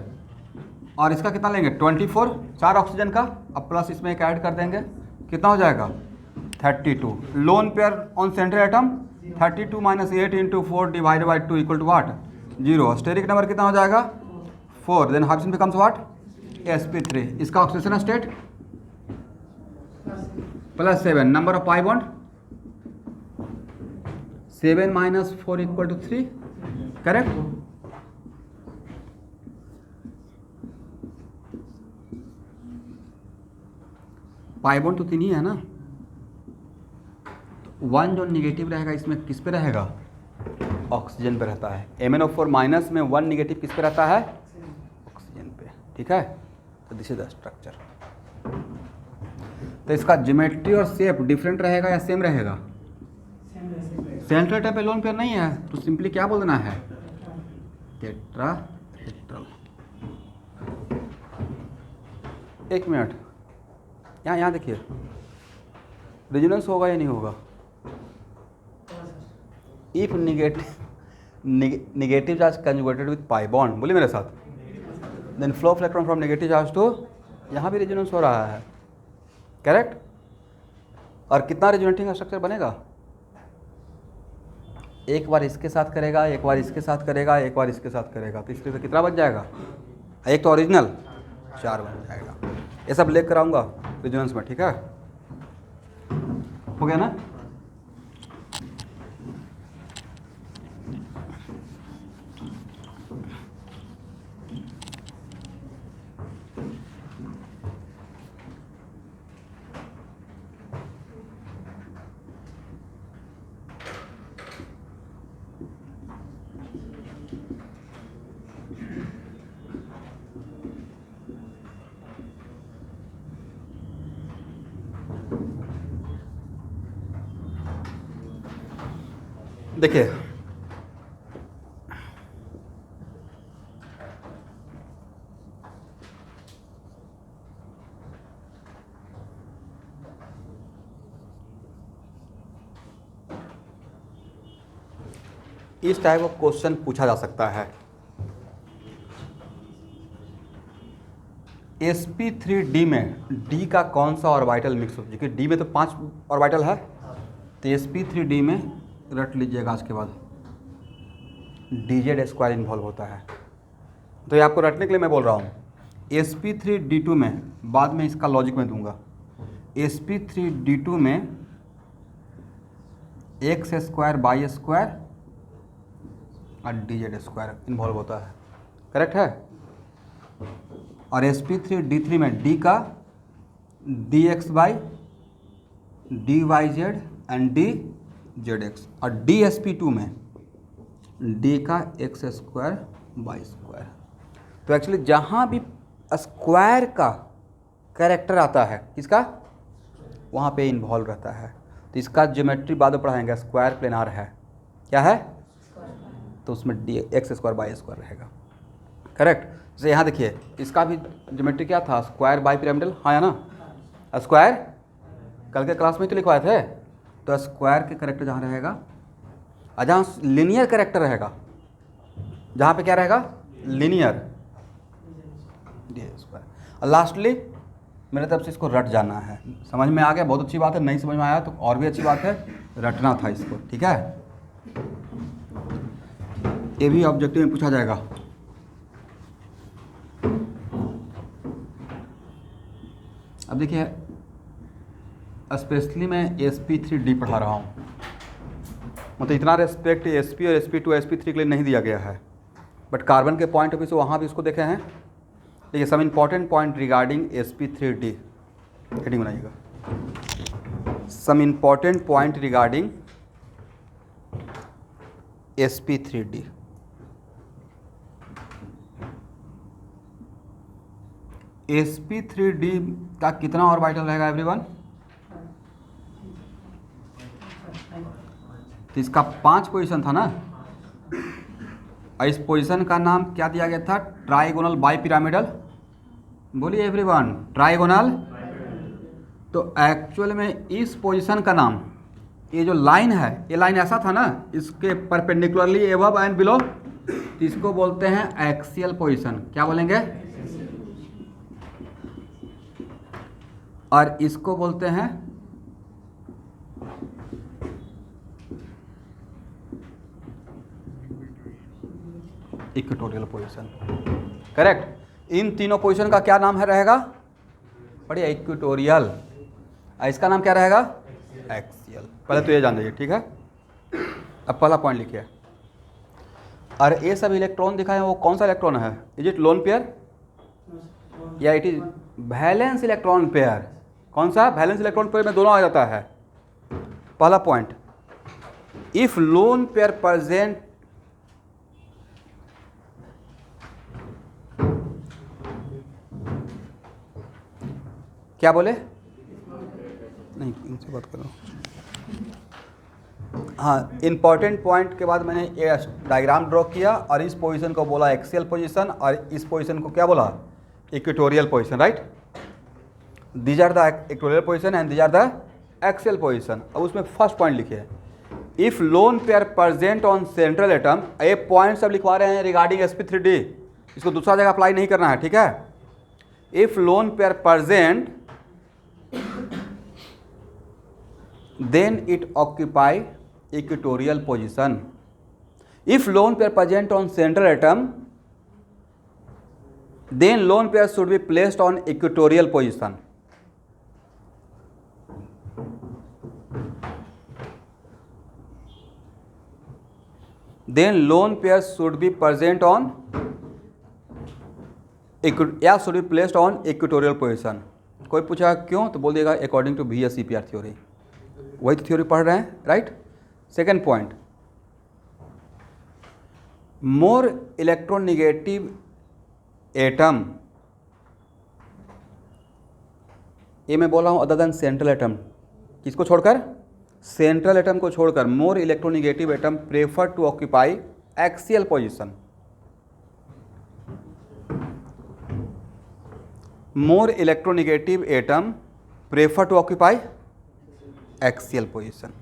और इसका कितना लेंगे 24, 4 ऑक्सीजन का, अब प्लस इसमें एक ऐड कर देंगे, कितना हो जाएगा 32। Lone pair on central atom 32 minus 8 into 4 divided by 2 equal to what 0। Steric number कितना हो जाएगा 4, then hydrogen becomes what sp3। इसका oxygen state +7, number of pi bond 7 minus 4 equal to 3, correct. Pi bond तो 3 ही है ना, तो 1 जो negative रहेगा इसमें किस पे रहेगा, ऑक्सीजन पे रहता है। MnO4 माइनस में 1 निगेटिव किस पे रहता है, ऑक्सीजन पे, ठीक है। तो दिस इज द स्ट्रक्चर। तो इसका ज्योमेट्री और शेप डिफरेंट रहेगा या सेम रहेगा? सेंट्रल टाइप पे लोन पेयर नहीं है तो सिंपली क्या बोल देना है, टेट्राहेड्रल। एक मिनट, यहाँ देखिए, रेजोनेंस होगा या नहीं होगा? If negative charge conjugated with pi bond, बोलिए मेरे साथ, then flow of electron from negative charge to, यहाँ भी रेजोनेंस हो रहा है, करेक्ट। और कितना रेजोनेटिंग का स्ट्रक्चर बनेगा, एक बार इसके साथ करेगा, एक बार इसके साथ करेगा, एक बार इसके साथ करेगा, तो इसके कितना बन जाएगा, एक तो ओरिजिनल 4 बन जाएगा। ये सब लेकर आऊँगा रेजोनेंस में, ठीक है, हो गया ना। देखिए इस टाइप ऑफ क्वेश्चन पूछा जा सकता है। sp3d में d का कौन सा ऑर्बिटल मिक्स हो, क्योंकि d में तो 5 ऑर्बिटल है, तो sp3d में रट लीजिएगा आज के बाद dz² इन्वॉल्व होता है। तो ये आपको रटने के लिए मैं बोल रहा हूँ। sp3d2 में, बाद में इसका लॉजिक मैं दूंगा, sp3d2 में x² y² और dz² इन्वॉल्व होता है, करेक्ट है। और sp3d3 में d का dx/dyz एंड dzx, और dsp2 में d का x² y²। तो एक्चुअली जहाँ भी स्क्वायर का कैरेक्टर आता है, किसका, वहाँ पे इन्वॉल्व रहता है। तो इसका ज्योमेट्री बाद में पढ़ाएंगे, स्क्वायर प्लेनार है, क्या है, तो उसमें x² y² रहेगा, करेक्ट। जैसे यहाँ देखिए, इसका भी ज्योमेट्री क्या था, स्क्वायर बाई पिरामिडल, हाँ या ना, स्क्वायर कल के क्लास में तो लिखवाए थे। तो स्क्वायर के करेक्टर जहाँ रहेगा, और जहाँ लीनियर करेक्टर रहेगा, जहाँ पे क्या रहेगा, लीनियर d²। और लास्टली मेरे तरफ से इसको रट जाना है। समझ में आ गया, बहुत अच्छी बात है, नहीं समझ में आया तो और भी अच्छी बात है, रटना था इसको, ठीक है। ये भी ऑब्जेक्टिव में पूछा जाएगा। अब देखिए, स्पेशली मैं sp3d पढ़ा रहा हूँ, मतलब इतना रेस्पेक्ट sp और sp2 sp3 के लिए नहीं दिया गया है, बट कार्बन के पॉइंट ऑफ व्यू से वहाँ भी इसको देखे हैं। देखिए, some important point regarding sp3d, heading बनाइएगा, some important point regarding sp3d। sp3d का कितना ऑर्बिटल रहेगा एवरीवन, तो इसका 5 पोजीशन था ना, और इस पोजीशन का नाम क्या दिया गया था, ट्राइगोनल बाई पिरामिडल। बोलिए एवरीवन, ट्राइगोनल। तो एक्चुअल में इस पोजीशन का नाम ये जो लाइन है, ये लाइन ऐसा था ना, इसके परपेंडिकुलरली अबव एंड बिलो, तो इसको बोलते हैं एक्सियल पोजीशन। क्या बोलेंगे? और इसको बोलते हैं इक्वेटोरियल पोजीशन। करेक्ट। इन तीनों पोजीशन का क्या नाम है रहेगा? बढ़िया, इक्वेटोरियल। इसका नाम क्या रहेगा? एक्सियल। पहले तो ये जान लीजिए, ठीक है। अब पहला पॉइंट लिखिए। और ये सब इलेक्ट्रॉन दिखाए हैं, वो कौन सा इलेक्ट्रॉन है? इज इट लोन पेयर या it is valence electron pair? कौन सा? वैलेंस इलेक्ट्रॉन पेयर में दोनों आ जाता है। पहला point, if lone pair present क्या बोले? नहीं, इनसे बात करो। हाँ, इंपॉर्टेंट पॉइंट के बाद मैंने ये डायग्राम ड्रॉ किया और इस पोजीशन को बोला एक्सियल पोजीशन और इस पोजीशन को क्या बोला? Equatorial position, right. These are the equatorial position and these are the axial position. अब उसमें फर्स्ट पॉइंट लिखिए, if lone pair present on central atom. ये पॉइंट सब लिखवा रहे हैं रिगार्डिंग sp3d, इसको दूसरा जगह अप्लाई नहीं करना है, ठीक है। If lone pair present then it occupy equatorial position. If lone pair present on central atom, then lone pair should be placed on equatorial position. Then lone pair should be present on या should be placed on equatorial position. कोई पूछा क्यों, तो बोल देगा according to VSEPR theory. वही तो theory पढ़ रहे हैं, राइट। सेकेंड पॉइंट, मोर इलेक्ट्रोनिगेटिव एटम, ये मैं बोल रहा हूँ अदर देन सेंट्रल एटम। किसको छोड़कर? सेंट्रल एटम को छोड़कर more electronegative atom prefer to occupy axial position. More electronegative atom prefer to occupy axial position.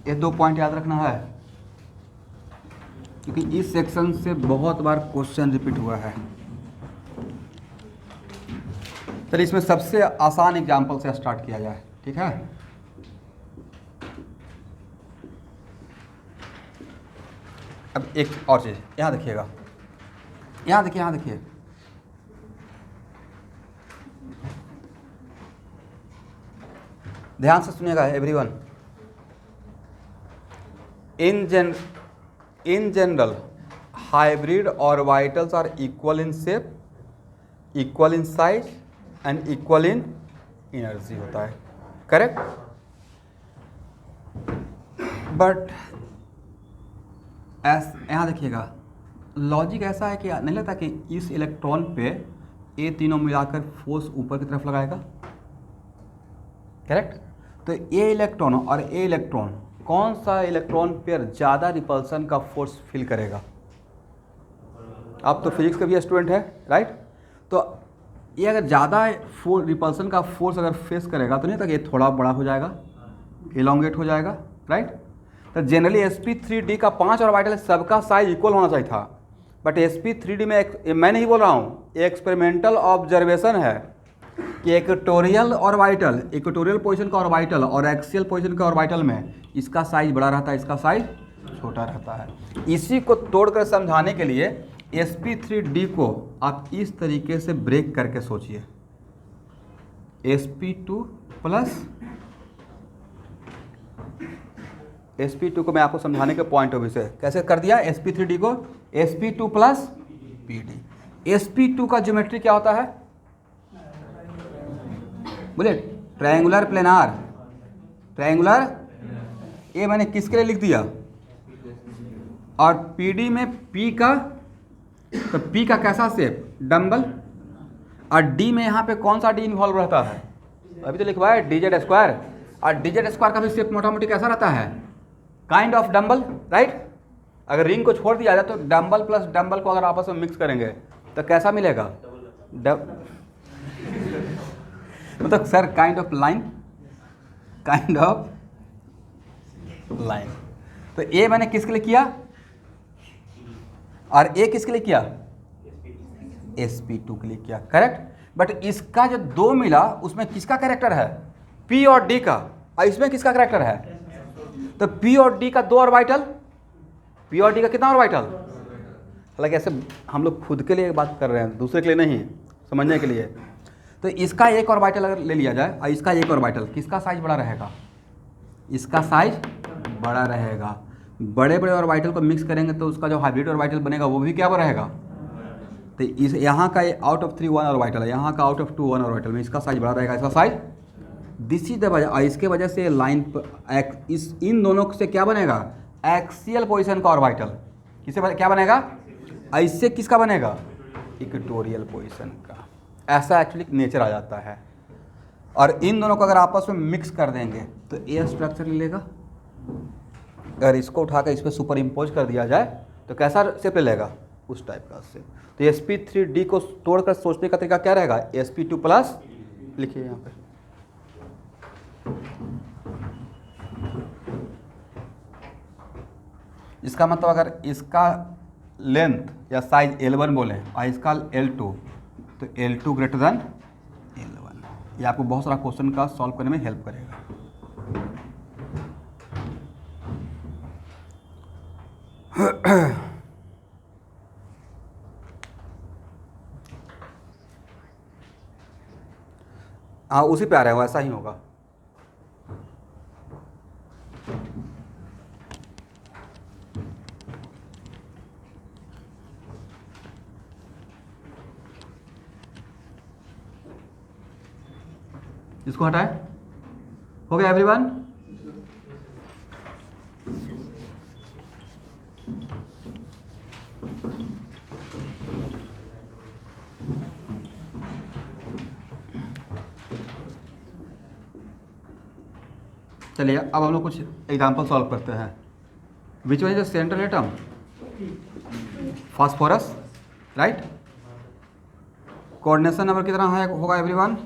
ये दो पॉइंट याद रखना है क्योंकि इस सेक्शन से बहुत बार क्वेश्चन रिपीट हुआ है। चलिए इसमें सबसे आसान एग्जाम्पल से स्टार्ट किया जाए, ठीक है। अब एक और चीज़ यहाँ देखिएगा, यहाँ देखिए, यहाँ देखिए, ध्यान से सुनिएगा everyone. In general hybrid orbitals are equal in shape, equal in size and equal in energy होता है, करेक्ट। बट यहाँ देखिएगा, लॉजिक ऐसा है कि नहीं लगता कि इस इलेक्ट्रॉन पे ये तीनों मिलाकर फोर्स ऊपर की तरफ लगाएगा, करेक्ट। तो ये इलेक्ट्रॉन और ये इलेक्ट्रॉन, कौन सा इलेक्ट्रॉन पेयर ज़्यादा रिपल्सन का फोर्स फील करेगा? आप तो फिजिक्स के भी स्टूडेंट हैं, राइट। तो ये अगर ज़्यादा रिपल्सन का फोर्स अगर फेस करेगा तो नहीं था कि ये थोड़ा बड़ा हो जाएगा, इलोंगेट हो जाएगा, राइट। तो जनरली sp3d का 5 ऑर्बिटल सबका साइज इक्वल होना चाहिए था, बट sp3d में मैं नहीं बोल रहा हूँ, ये एक्सपेरिमेंटल ऑब्जर्वेशन है कि इक्वेटोरियल ऑर्बिटल, इक्वेटोरियल पोजीशन का ऑर्बिटल और एक्सियल पोजीशन का ऑर्बिटल में इसका साइज बड़ा रहता है, इसका साइज छोटा रहता है। इसी को तोड़कर समझाने के लिए sp3d को आप इस तरीके से ब्रेक करके सोचिए, sp2 प्लस sp2 को मैं आपको समझाने के पॉइंट ऑफ व्यू से कैसे कर दिया, sp3d को sp2 प्लस pd। sp2 का ज्योमेट्री क्या होता है? बोले ट्रायंगुलर प्लेनार, ट्रायंगुलर। ये मैंने किसके लिए लिख दिया? और पीडी में पी का, तो पी का कैसा शेप? डम्बल। और डी में यहाँ पे कौन सा डी इन्वॉल्व रहता है? अभी तो लिखवाया डीजेड स्क्वायर, और डीजेड स्क्वायर का भी शेप मोटा मोटी कैसा रहता है? Kind of dumbbell, right. अगर रिंग को छोड़ दिया जाए तो डम्बल प्लस डम्बल को अगर आपस में मिक्स करेंगे तो कैसा मिलेगा? मतलब sir kind of line, kind of line. तो ए मैंने किसके लिए किया और ए किसके लिए किया, sp2 के लिए किया, करेक्ट। बट इसका जो दो मिला उसमें किसका कैरेक्टर है, p और d का, और इसमें किसका कैरेक्टर है, तो p और d का दो ऑर्बिटल, p और d का कितना ऑर्बिटल। हालांकि ऐसे हम लोग खुद के लिए बात कर रहे हैं, दूसरे के लिए नहीं, समझने के लिए। तो इसका एक ऑर्बिटल अगर ले लिया जाए और इसका एक ऑर्बिटल, किसका साइज बड़ा रहेगा, इसका साइज बड़ा रहेगा। बड़े बड़े ऑर्बिटल को मिक्स करेंगे तो उसका जो हाइब्रिड ऑर्बिटल बनेगा वो भी क्या रहेगा। तो इस यहाँ का आउट ऑफ 3 1 ऑर्बिटल है, यहाँ का आउट ऑफ 2 1 ऑर्बिटल में इसका साइज बड़ा रहेगा, इसका साइज। दिस इज द वजह, और इसके वजह से लाइन पर इस इन दोनों से क्या बनेगा, एक्सियल पोजीशन का ऑर्बिटल। किसे क्या बनेगा, ऐसे किसका बनेगा, इक्वेटोरियल पोजीशन का। ऐसा एक्चुअली नेचर आ जाता है। और इन दोनों को अगर आपस में मिक्स कर देंगे तो ए स्ट्रक्चर मिलेगा। अगर इसको उठाकर इस पर सुपर इम्पोज कर दिया जाए तो कैसा शेप ले लेगा, उस टाइप का से। तो sp3d को तोड़कर सोचने का तरीका क्या रहेगा, sp2 प्लस, लिखिए यहाँ पे, इसका मतलब अगर इसका लेंथ या साइज L1 बोलें और इसका L2, तो L2 ग्रेटर देन L1। ये आपको बहुत सारा क्वेश्चन का सॉल्व करने में हेल्प करेगा। हाँ उसी पे आ रहा है, वैसा ही होगा। इसको हटाए, हो गया एवरीवन। चलिए अब हम लोग कुछ एग्जाम्पल सॉल्व करते हैं। विच one is the central atom, phosphorus, right. Coordination number कितना है होगा everyone,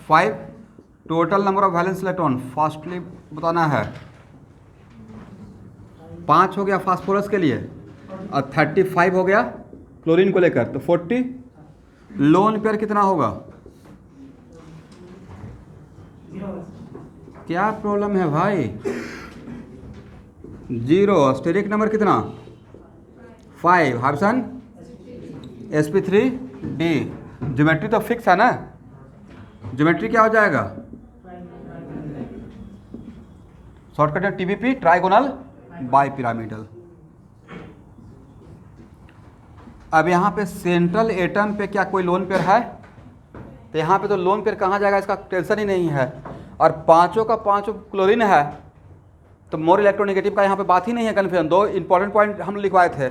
5। Total number of valence electron fastly बताना है, 5 हो गया फास्फोरस के लिए और 35 हो गया क्लोरीन को लेकर, तो 40। लोन पेयर कितना होगा, क्या प्रॉब्लम है भाई, 0। स्टेरिक नंबर कितना, 5। Option sp3d। ज्योमेट्री तो फिक्स है ना, ज्योमेट्री क्या हो जाएगा, शॉर्टकट है टीबीपी, ट्राइगोनल बाई पिरामिडल। अब यहाँ पे सेंट्रल एटम पे क्या कोई लोन पेयर है, तो यहाँ पे तो लोन पेयर कहाँ जाएगा, इसका टेंशन ही नहीं है। और पांचों का पांचों क्लोरीन है तो मोर इलेक्ट्रोनेगेटिव का यहाँ पे बात ही नहीं है, कन्फ्यूजन। 2 इंपॉर्टेंट पॉइंट हम लिखवाए थे।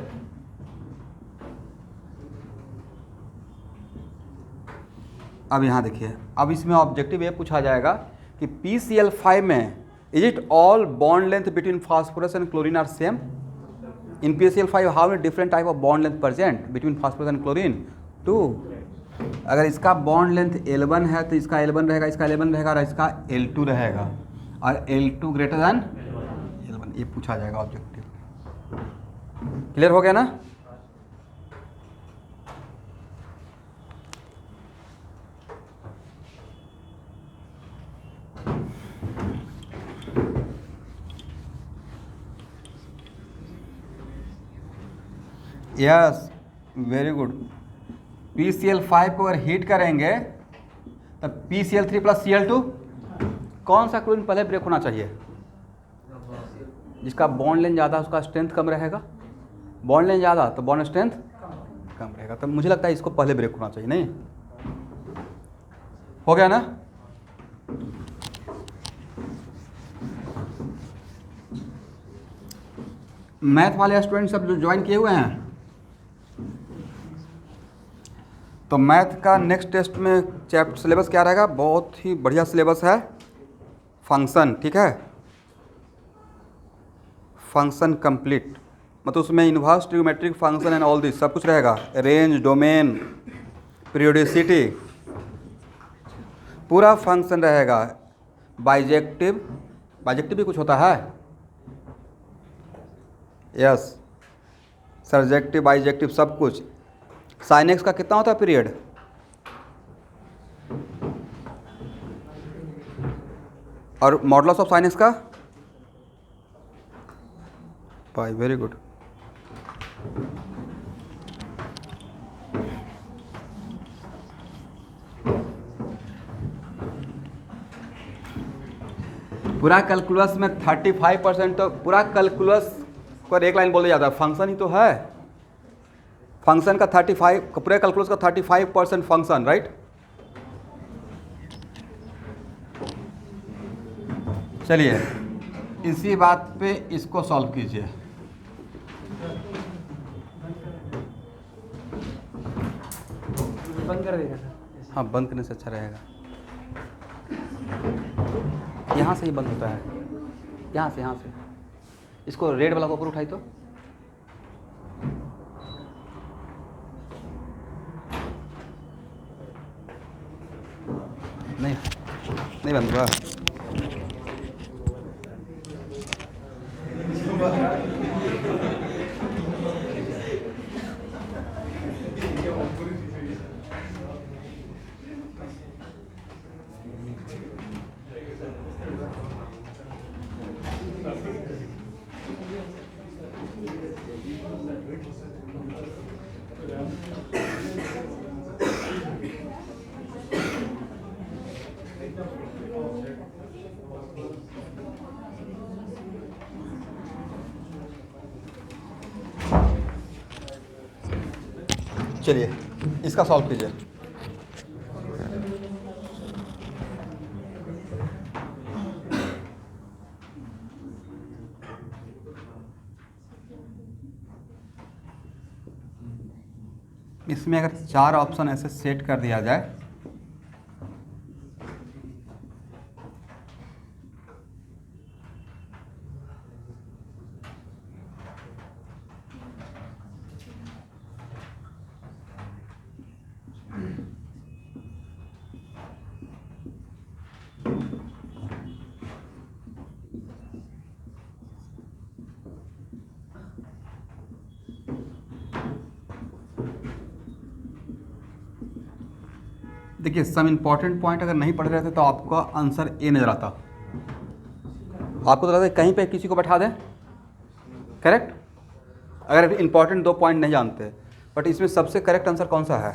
अब यहाँ देखिए, अब इसमें ऑब्जेक्टिव ये पूछा जाएगा कि PCl5 में is it all bond length between phosphorus and chlorine are same. In PCl5 how many different type of bond length present between phosphorus and chlorine, 2। अगर इसका बॉन्ड लेंथ L1 है तो इसका L1 रहेगा, इसका L1 रहेगा और इसका L2 रहेगा, और L2 ग्रेटर देन L1, ये पूछा जाएगा ऑब्जेक्टिव। क्लियर हो गया ना। Yes, very good. PCl5 को अगर हीट करेंगे तब PCl3 प्लस Cl2, कौन सा क्लोरीन पहले ब्रेक होना चाहिए, जिसका बॉन्ड लेंथ ज़्यादा उसका स्ट्रेंथ कम रहेगा, बॉन्ड लेंथ ज़्यादा तो बॉन्ड स्ट्रेंथ कम रहेगा। तो मुझे लगता है इसको पहले ब्रेक होना चाहिए, नहीं हो गया ना। मैथ वाले स्टूडेंट सब जो ज्वाइन किए हुए हैं, तो मैथ का नेक्स्ट टेस्ट में चैप्टर सिलेबस क्या रहेगा, बहुत ही बढ़िया सिलेबस है, फंक्शन, ठीक है, फंक्शन कंप्लीट, मतलब उसमें inverse trigonometric function and all this सब कुछ रहेगा, रेंज, डोमेन, पीरियोडिसिटी, पूरा फंक्शन रहेगा। बाइजेक्टिव, बाइजेक्टिव भी कुछ होता है, यस, सर्जेक्टिव, बाइजेक्टिव सब कुछ। साइन एक्स का कितना होता है पीरियड? और मॉडुलस ऑफ साइन एक्स का पाई। Very good. पूरा कैलकुलस में 35%, तो पूरा कैलकुलस पर एक लाइन बोला जाता है, फंक्शन ही तो है। फंक्शन का 35, पूरे कैलकुलस का 35% फंक्शन, राइट। चलिए इसी बात पे इसको सॉल्व कीजिए। बंद कर देगा। हाँ, बंद करने से अच्छा रहेगा। यहाँ से ही बंद होता है, यहाँ से, यहाँ से। इसको रेड वाला को ऊपर उठाई तो नहीं, नहीं बंद हुआ। चलिए इसका सॉल्व कीजिए। इसमें अगर 4 ऑप्शन ऐसे सेट कर दिया जाए, देखिए सम इम्पॉर्टेंट पॉइंट अगर नहीं पढ़ रहे थे तो आपका आंसर ए नज़र आता। आपको तो लगता है कहीं पे किसी को बैठा दें, करेक्ट, अगर इम्पॉर्टेंट 2 पॉइंट नहीं जानते। बट इसमें सबसे करेक्ट आंसर कौन सा है?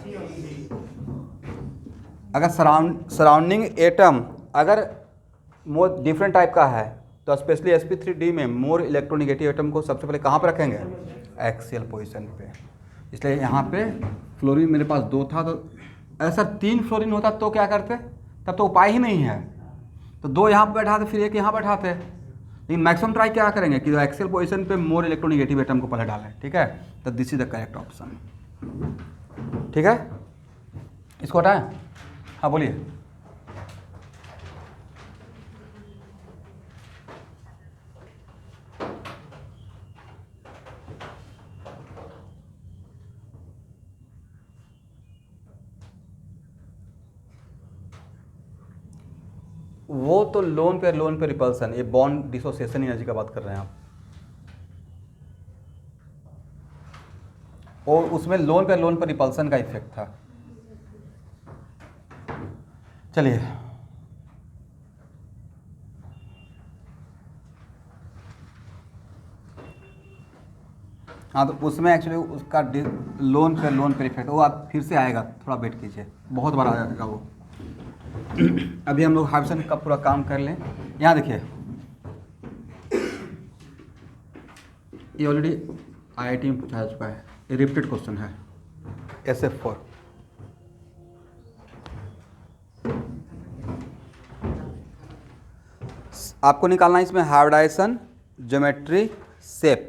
अगर सराउंडिंग एटम अगर मोर डिफरेंट टाइप का है तो स्पेशली sp3d में मोर इलेक्ट्रोनेगेटिव एटम को सबसे पहले कहाँ पर रखेंगे? एक्सियल पोजीशन पे। इसलिए यहाँ पे फ्लोरीन मेरे पास 2 था, तो ऐसा 3 फ्लोरीन होता तो क्या करते? तब तो उपाय ही नहीं है, तो 2 यहाँ पर बैठाते फिर 1 यहाँ बैठाते। लेकिन मैक्सिमम ट्राई क्या करेंगे कि एक्सियल पोजीशन पे मोर इलेक्ट्रोनेगेटिव एटम को पहले डालें, ठीक है। तो this is the correct option, ठीक है। इसको हटाएं, हाँ बोलिए। वो तो लोन पे रिपल्सन, ये बॉन्ड डिसोसिएशन एनर्जी का बात कर रहे हैं आप। और उसमें लोन पे रिपल्सन का इफेक्ट था। चलिए हाँ, तो उसमें एक्चुअली उसका लोन पे इफेक्ट वो आप फिर से आएगा, थोड़ा वेट कीजिए, बहुत बार आएगा वो। अभी हम लोग हाइब्सन का पूरा काम कर लें। यहाँ देखिए ये ऑलरेडी IIT में पूछा जा चुका है, ये रिपीटेड क्वेश्चन है, SF4। आपको निकालना है इसमें hybridisation, geometry, shape.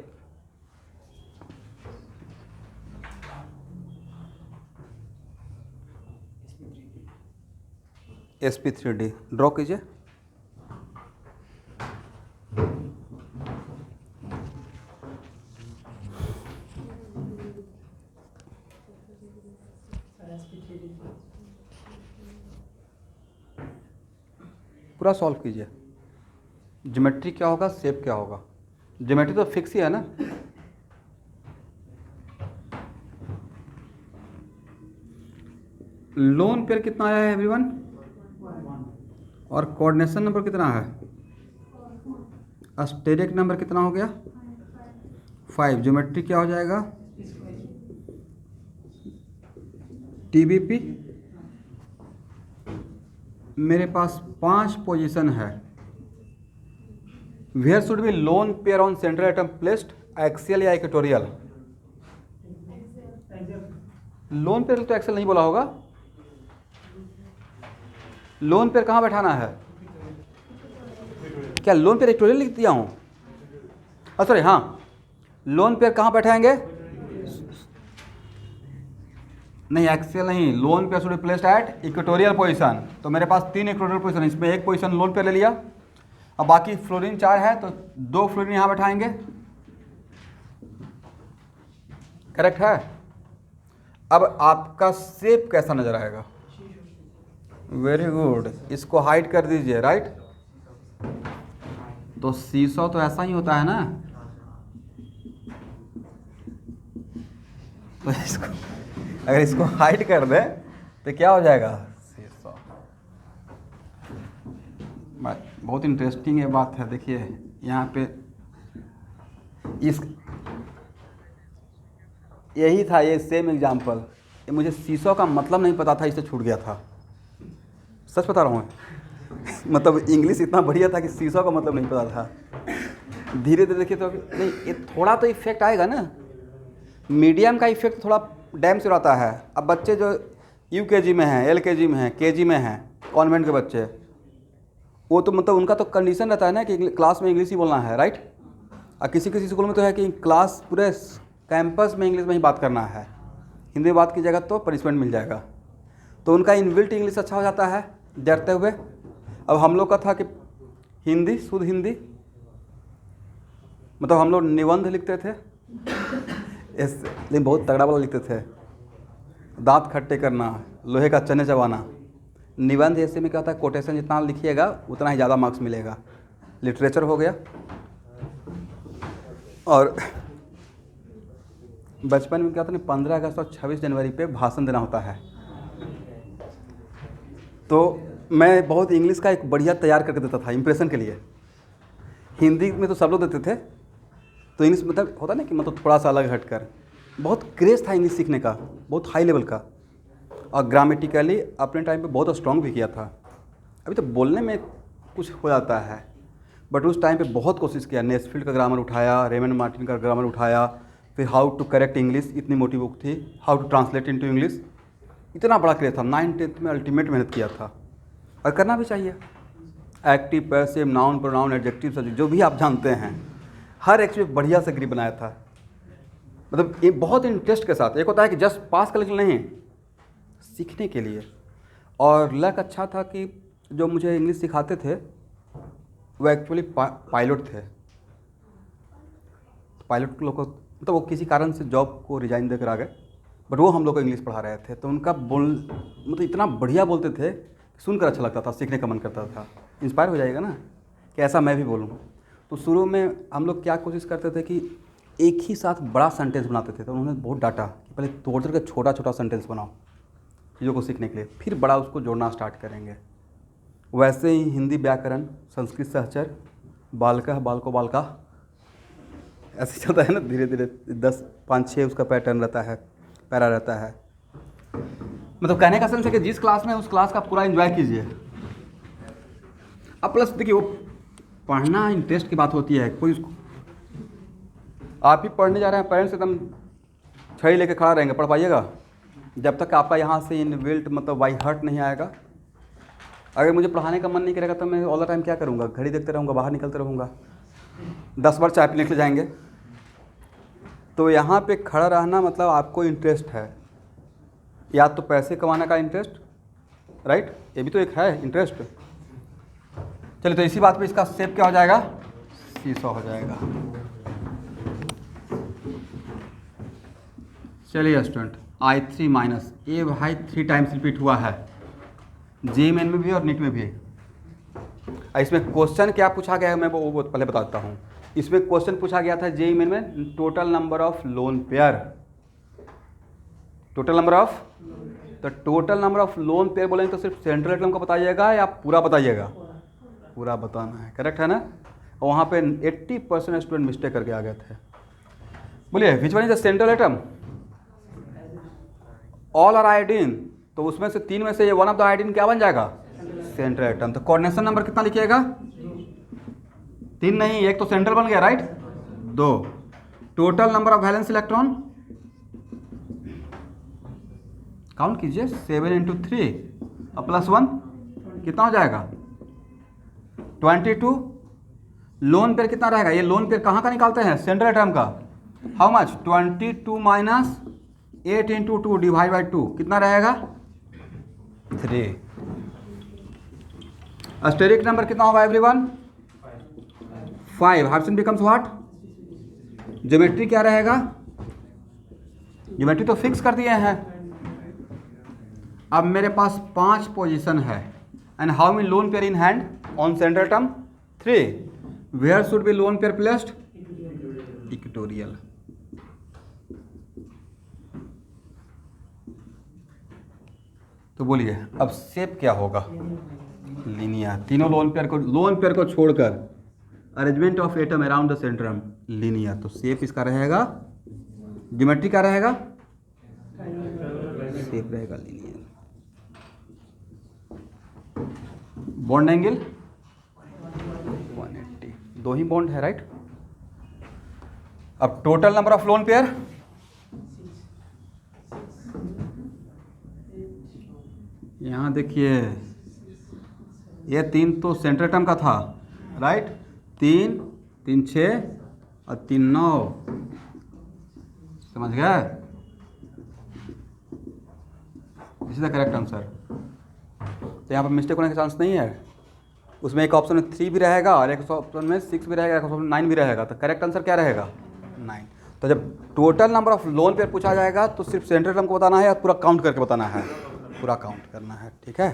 sp3d draw कीजिए। sp3d पूरा सॉल्व कीजिए। ज्योमेट्री क्या होगा, शेप क्या होगा। ज्योमेट्री तो फिक्स ही है ना। लोन पेयर कितना आया है एवरीवन, और कोऑर्डिनेशन नंबर कितना है, स्टेरिक नंबर कितना हो गया 5। ज्योमेट्री क्या हो जाएगा TBP। मेरे पास 5 पोजीशन है। Where should be lone pair on central atom placed, axial या इक्वेटोरियल। लोन पेयर तो एक्सियल नहीं बोला होगा। लोन पेयर कहाँ बैठाना है, क्या लोन पेयर इक्वेटोरियल लिख दिया हूँ, सॉरी हाँ, लोन पेयर कहाँ बैठाएंगे, नहीं एक्सियल नहीं, lone pair should be placed at equatorial position. तो मेरे पास 3 इक्वेटोरियल पोजीशन, इसमें एक पोजीशन लोन पेयर ले लिया। अब बाकी फ्लोरीन 4 है तो 2 फ्लोरीन यहाँ बैठाएंगे, करेक्ट है। अब आपका शेप कैसा नजर आएगा, वेरी गुड, इसको हाइड कर दीजिए, राइट। तो सीसॉ तो ऐसा ही होता है ना, तो इसको अगर इसको हाइड कर दे तो क्या हो जाएगा सीसॉ। बहुत इंटरेस्टिंग ये बात है। देखिए यहाँ पे इस यही था, ये सेम एग्जाम्पल। ये मुझे सीसॉ का मतलब नहीं पता था, इससे छूट गया था, सच बता रहा हूँ। मतलब इंग्लिश इतना बढ़िया था कि सीसॉ का मतलब नहीं पता था। धीरे धीरे देखिए तो नहीं, ये थोड़ा तो इफेक्ट आएगा ना, मीडियम का इफेक्ट थोड़ा डैम से रहता है। अब बच्चे जो UKG में हैं, LKG में हैं, KG में हैं, कॉन्वेंट के बच्चे, वो तो मतलब उनका तो कंडीशन रहता है ना कि क्लास में इंग्लिश ही बोलना है, राइट। और किसी किसी स्कूल में तो है कि क्लास पूरे कैंपस में इंग्लिश में ही बात करना है, हिंदी में बात कीजिएगा तो पनिशमेंट मिल जाएगा। तो उनका इनबिल्ट इंग्लिश अच्छा हो जाता है डरते हुए। अब हम लोग का था कि हिंदी, शुद्ध हिंदी, मतलब हम लोग निबंध लिखते थे लेकिन बहुत तगड़ा वाला लिखते थे, दांत खट्टे करना, लोहे का चने चबाना। निबंध ऐसे में क्या होता है, कोटेशन जितना लिखिएगा उतना ही ज़्यादा मार्क्स मिलेगा। लिटरेचर हो गया। और बचपन में क्या होता है, 15 अगस्त और 26 जनवरी पे भाषण देना होता है। तो मैं बहुत इंग्लिश का एक बढ़िया तैयार करके देता था इम्प्रेशन के लिए। हिंदी में तो सब लोग देते थे, तो इंग्लिश मतलब होता ना कि मतलब थोड़ा सा अलग हटकर। बहुत क्रेज था इंग्लिश सीखने का, बहुत हाई लेवल का, और ग्रामेटिकली अपने टाइम पे बहुत स्ट्रॉन्ग भी किया था। अभी तो बोलने में कुछ हो जाता है, बट उस टाइम पे बहुत कोशिश किया। नेस्फील्ड का ग्रामर उठाया, रेमंड मार्टिन का ग्रामर उठाया, फिर हाउ टू करेक्ट इंग्लिश, इतनी मोटी बुक थी, how to translate into English. इतना बड़ा क्रेज था। 9th-10th में अल्टीमेट मेहनत किया था, और करना भी चाहिए। Active, passive, noun, pronoun, adjective, subject, जो भी आप जानते हैं, हर एक चीज़ बढ़िया से ग्रिप बनाया था। मतलब ये बहुत इंटरेस्ट के साथ। एक होता है कि जस्ट पास कर लेकिन नहीं, सीखने के लिए। और लक अच्छा था कि जो मुझे इंग्लिश सिखाते थे वो एक्चुअली पायलट थे। पायलट लोग को मतलब वो किसी कारण से जॉब को रिजाइन देकर आ गए, बट वो हम लोग को इंग्लिश पढ़ा रहे थे। तो उनका मतलब इतना बढ़िया बोलते थे, सुनकर अच्छा लगता था, सीखने का मन करता था। इंस्पायर हो जाएगा ना कि ऐसा मैं भी बोलूँ। तो शुरू में हम लोग क्या कोशिश करते थे कि एक ही साथ बड़ा सेंटेंस बनाते थे। तो उन्होंने बहुत डांटा कि पहले तोड़ के छोटा छोटा सेंटेंस बनाओ चीज़ों को सीखने के लिए, फिर बड़ा उसको जोड़ना स्टार्ट करेंगे। वैसे ही हिंदी व्याकरण, संस्कृत सहचर, बालका बालको बालका, ऐसे चलता है ना धीरे धीरे। 5-6 उसका पैटर्न रहता है, पैरा रहता है। मतलब कहने का सेंस है कि जिस क्लास में उस क्लास का पूरा एंजॉय कीजिए। अब प्लस देखिए, वो पढ़ना इंटरेस्ट की बात होती है। कोई उसको आप ही पढ़ने जा रहे हैं, पेरेंट्स एकदम छड़ी लेके खड़ा रहेंगे, पढ़ पाइएगा जब तक आपका यहाँ से इनबिल्ट मतलब बाई हार्ट नहीं आएगा। अगर मुझे पढ़ाने का मन नहीं करेगा तो मैं ऑल द टाइम क्या करूँगा, घड़ी देखते रहूँगा, बाहर निकलते रहूँगा, 10 बार चाय पीने के लिए जाएंगे। तो यहाँ पे खड़ा रहना मतलब आपको इंटरेस्ट है, या तो पैसे कमाने का इंटरेस्ट, राइट, ये भी तो एक है इंटरेस्ट। चलिए, तो इसी बात पे इसका शेप क्या हो जाएगा, सीसॉ हो जाएगा। चलिए स्टूडेंट, I3 माइनस ए भाई 3 टाइम्स रिपीट हुआ है, JMN में भी और नीट में भी। इसमें क्वेश्चन क्या पूछा गया है मैं वो पहले बताता हूँ। इसमें क्वेश्चन पूछा गया था जेईई मेन में total number of lone pair, total number of, तो total number of lone pair बोलेंगे तो सिर्फ सेंट्रल टर्म को बताइएगा या पूरा बताइएगा? पूरा बताना है, करेक्ट है ना। और वहाँ पे 80% स्टूडेंट मिस्टेक करके आ गए थे। बोलिए which one is the central atom? All are iodine, तो उसमें से 3 में से ये वन ऑफ द आयोडीन क्या बन जाएगा? Central atom. तो कोऑर्डिनेशन नंबर कितना लिखिएगा? 3 नहीं, एक तो सेंट्रल बन गया, right, 2। Total number of valence electron count कीजिए, 7 × 3 और +1 कितना हो जाएगा? 22। लोन पेयर कितना रहेगा? ये लोन पेयर कहाँ का निकालते हैं? सेंट्रल एटम का। How much? 22 minus 8 × 2 divide by 2 कितना रहेगा? 3। स्टेरिक नंबर कितना होगा everyone? 5। Hydrogen becomes what? Geometry क्या रहेगा? ज्योमेट्री तो फिक्स कर दिए हैं। अब मेरे पास 5 पोजीशन है and how many lone pair in hand on central atom? 3। Where should be lone pair placed? Equatorial. तो बोलिए अब शेप क्या होगा? लीनियर। तीनों लोन पेयर को छोड़कर arrangement of atom around the Centrum linear. तो शेप इसका रहेगा, ज्योमेट्री क्या रहेगा? शेप रहेगा लीनियर। बॉन्ड एंगल 180, 2 ही बॉन्ड है, राइट। अब total number of lone pair, यहाँ देखिए ये 3 तो सेंट्रल एटम का था, राइट। 3 3 6 और 3 9, समझ गए? This is the correct answer. तो यहाँ पर मिस्टेक होने का चांस नहीं है। उसमें एक ऑप्शन में 3 भी रहेगा और एक ऑप्शन में 6 भी रहेगा, एक ऑप्शन में 9 भी रहेगा। तो करेक्ट आंसर क्या रहेगा? 9। तो जब total number of lone pair पूछा जाएगा तो सिर्फ सेंट्रल एटम को बताना है या पूरा काउंट करके बताना है? पूरा काउंट करना है, ठीक है।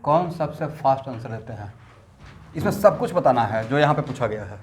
कौन सबसे फास्ट आंसर देते हैं? इसमें सब कुछ बताना है जो यहाँ पे पूछा गया है।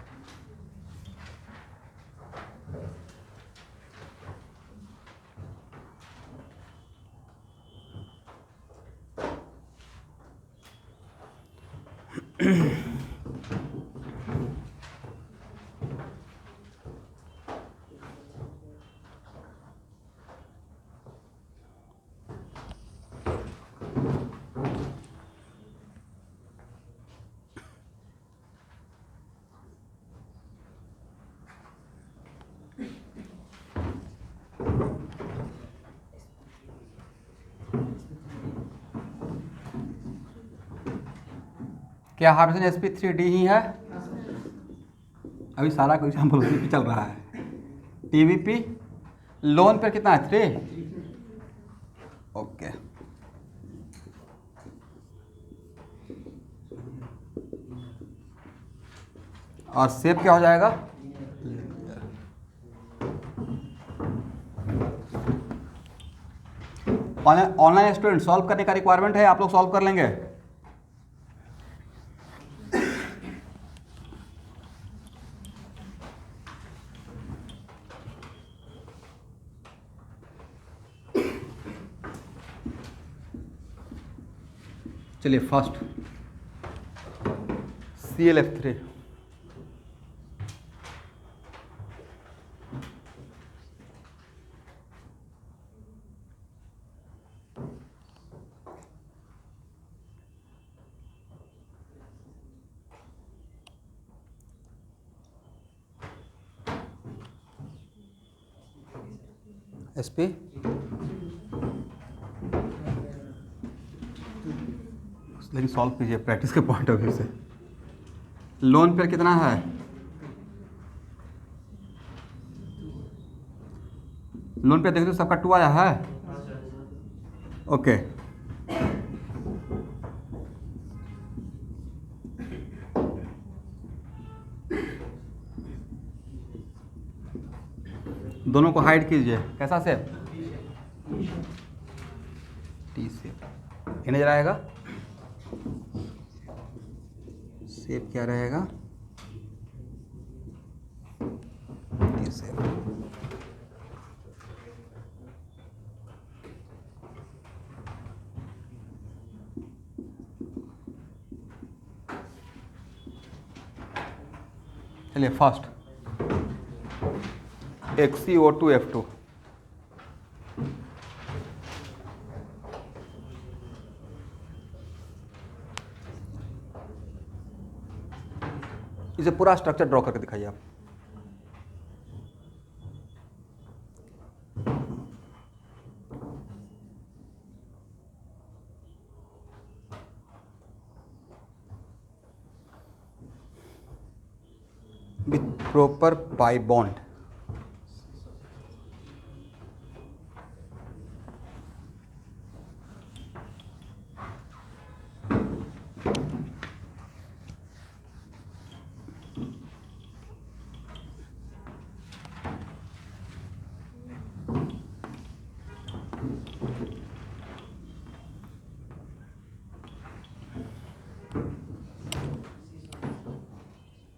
क्या हाइड्रोजन sp3d ही है? अभी सारा कोई एग्जाम्पल उसी पे चल रहा है। pvp लोन पर कितना है? 3। ओके। और शेप क्या हो जाएगा? ऑनलाइन स्टूडेंट सॉल्व करने का रिक्वायरमेंट है, आप लोग सॉल्व कर लेंगे? चलिए फर्स्ट ClF3, sp लेकिन सॉल्व कीजिए प्रैक्टिस के पॉइंट ऑफ व्यू से। लोन पेयर कितना है? लोन पेयर देखते सबका 2 आया है। ओके। दोनों को हाइड कीजिए। कैसा शेप? T shape. इन्हें रहेगा शेप क्या रहेगा? T shape. चलिए फर्स्ट XeO2F2 इसे पूरा स्ट्रक्चर ड्रॉ करके दिखाइए आप। With proper pi bond.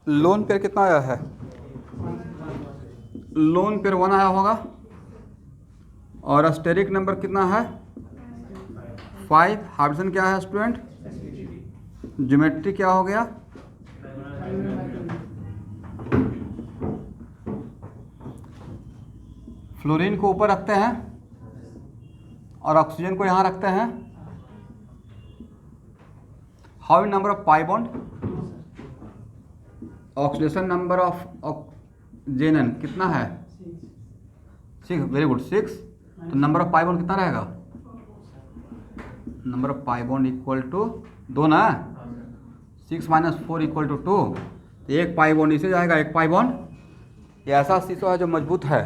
Lone pair कितना आया है? लोन पेयर 1 आया होगा और स्टेरिक नंबर कितना है? 5। हाइड्रोजन क्या है स्टूडेंट? ज्योमेट्री क्या हो गया? फ्लोरीन को ऊपर रखते हैं और ऑक्सीजन को यहाँ रखते हैं। How number of pi bond? Oxidation number of oxygen कितना है? 6। Very good 6। तो नंबर ऑफ पाई बॉन्ड कितना रहेगा? Number of pi bond equal to 2 ना। 6 - 4 इक्वल टू 2। तो एक पाई बॉन्ड इसे जाएगा, एक पाई बॉन्ड ये ऐसा शीशा है जो मजबूत है।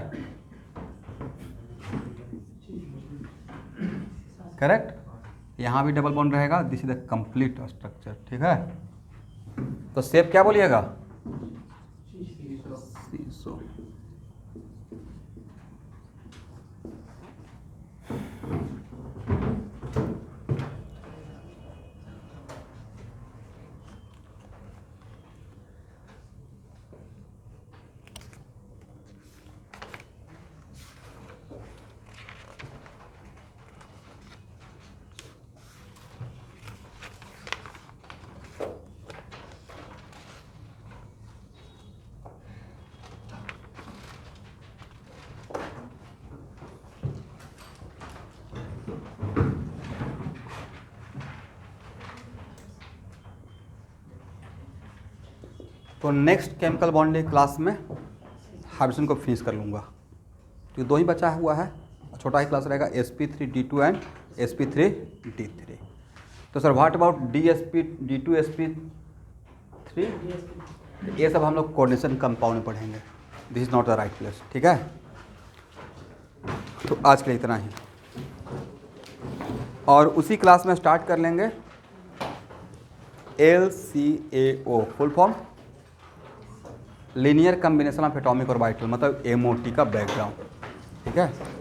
करेक्ट। यहाँ भी डबल बॉन्ड रहेगा। This is the complete structure. ठीक है। तो शेप क्या बोलिएगा? शीशो। तो नेक्स्ट केमिकल बॉन्डिंग क्लास में हाइड्रोजन को फिनिश कर लूँगा। तो 2 ही बचा हुआ है। छोटा ही क्लास रहेगा sp3d2 एंड sp3d3। तो sir what about d2 sp3? ये सब हम लोग कोऑर्डिनेशन कंपाउंड में पढ़ेंगे। This is not the right place. ठीक है। तो आज के लिए इतना ही और उसी क्लास में स्टार्ट कर लेंगे LCAO full form linear combination of atomic और ऑर्बिटल, मतलब MOT का बैकग्राउंड। ठीक है।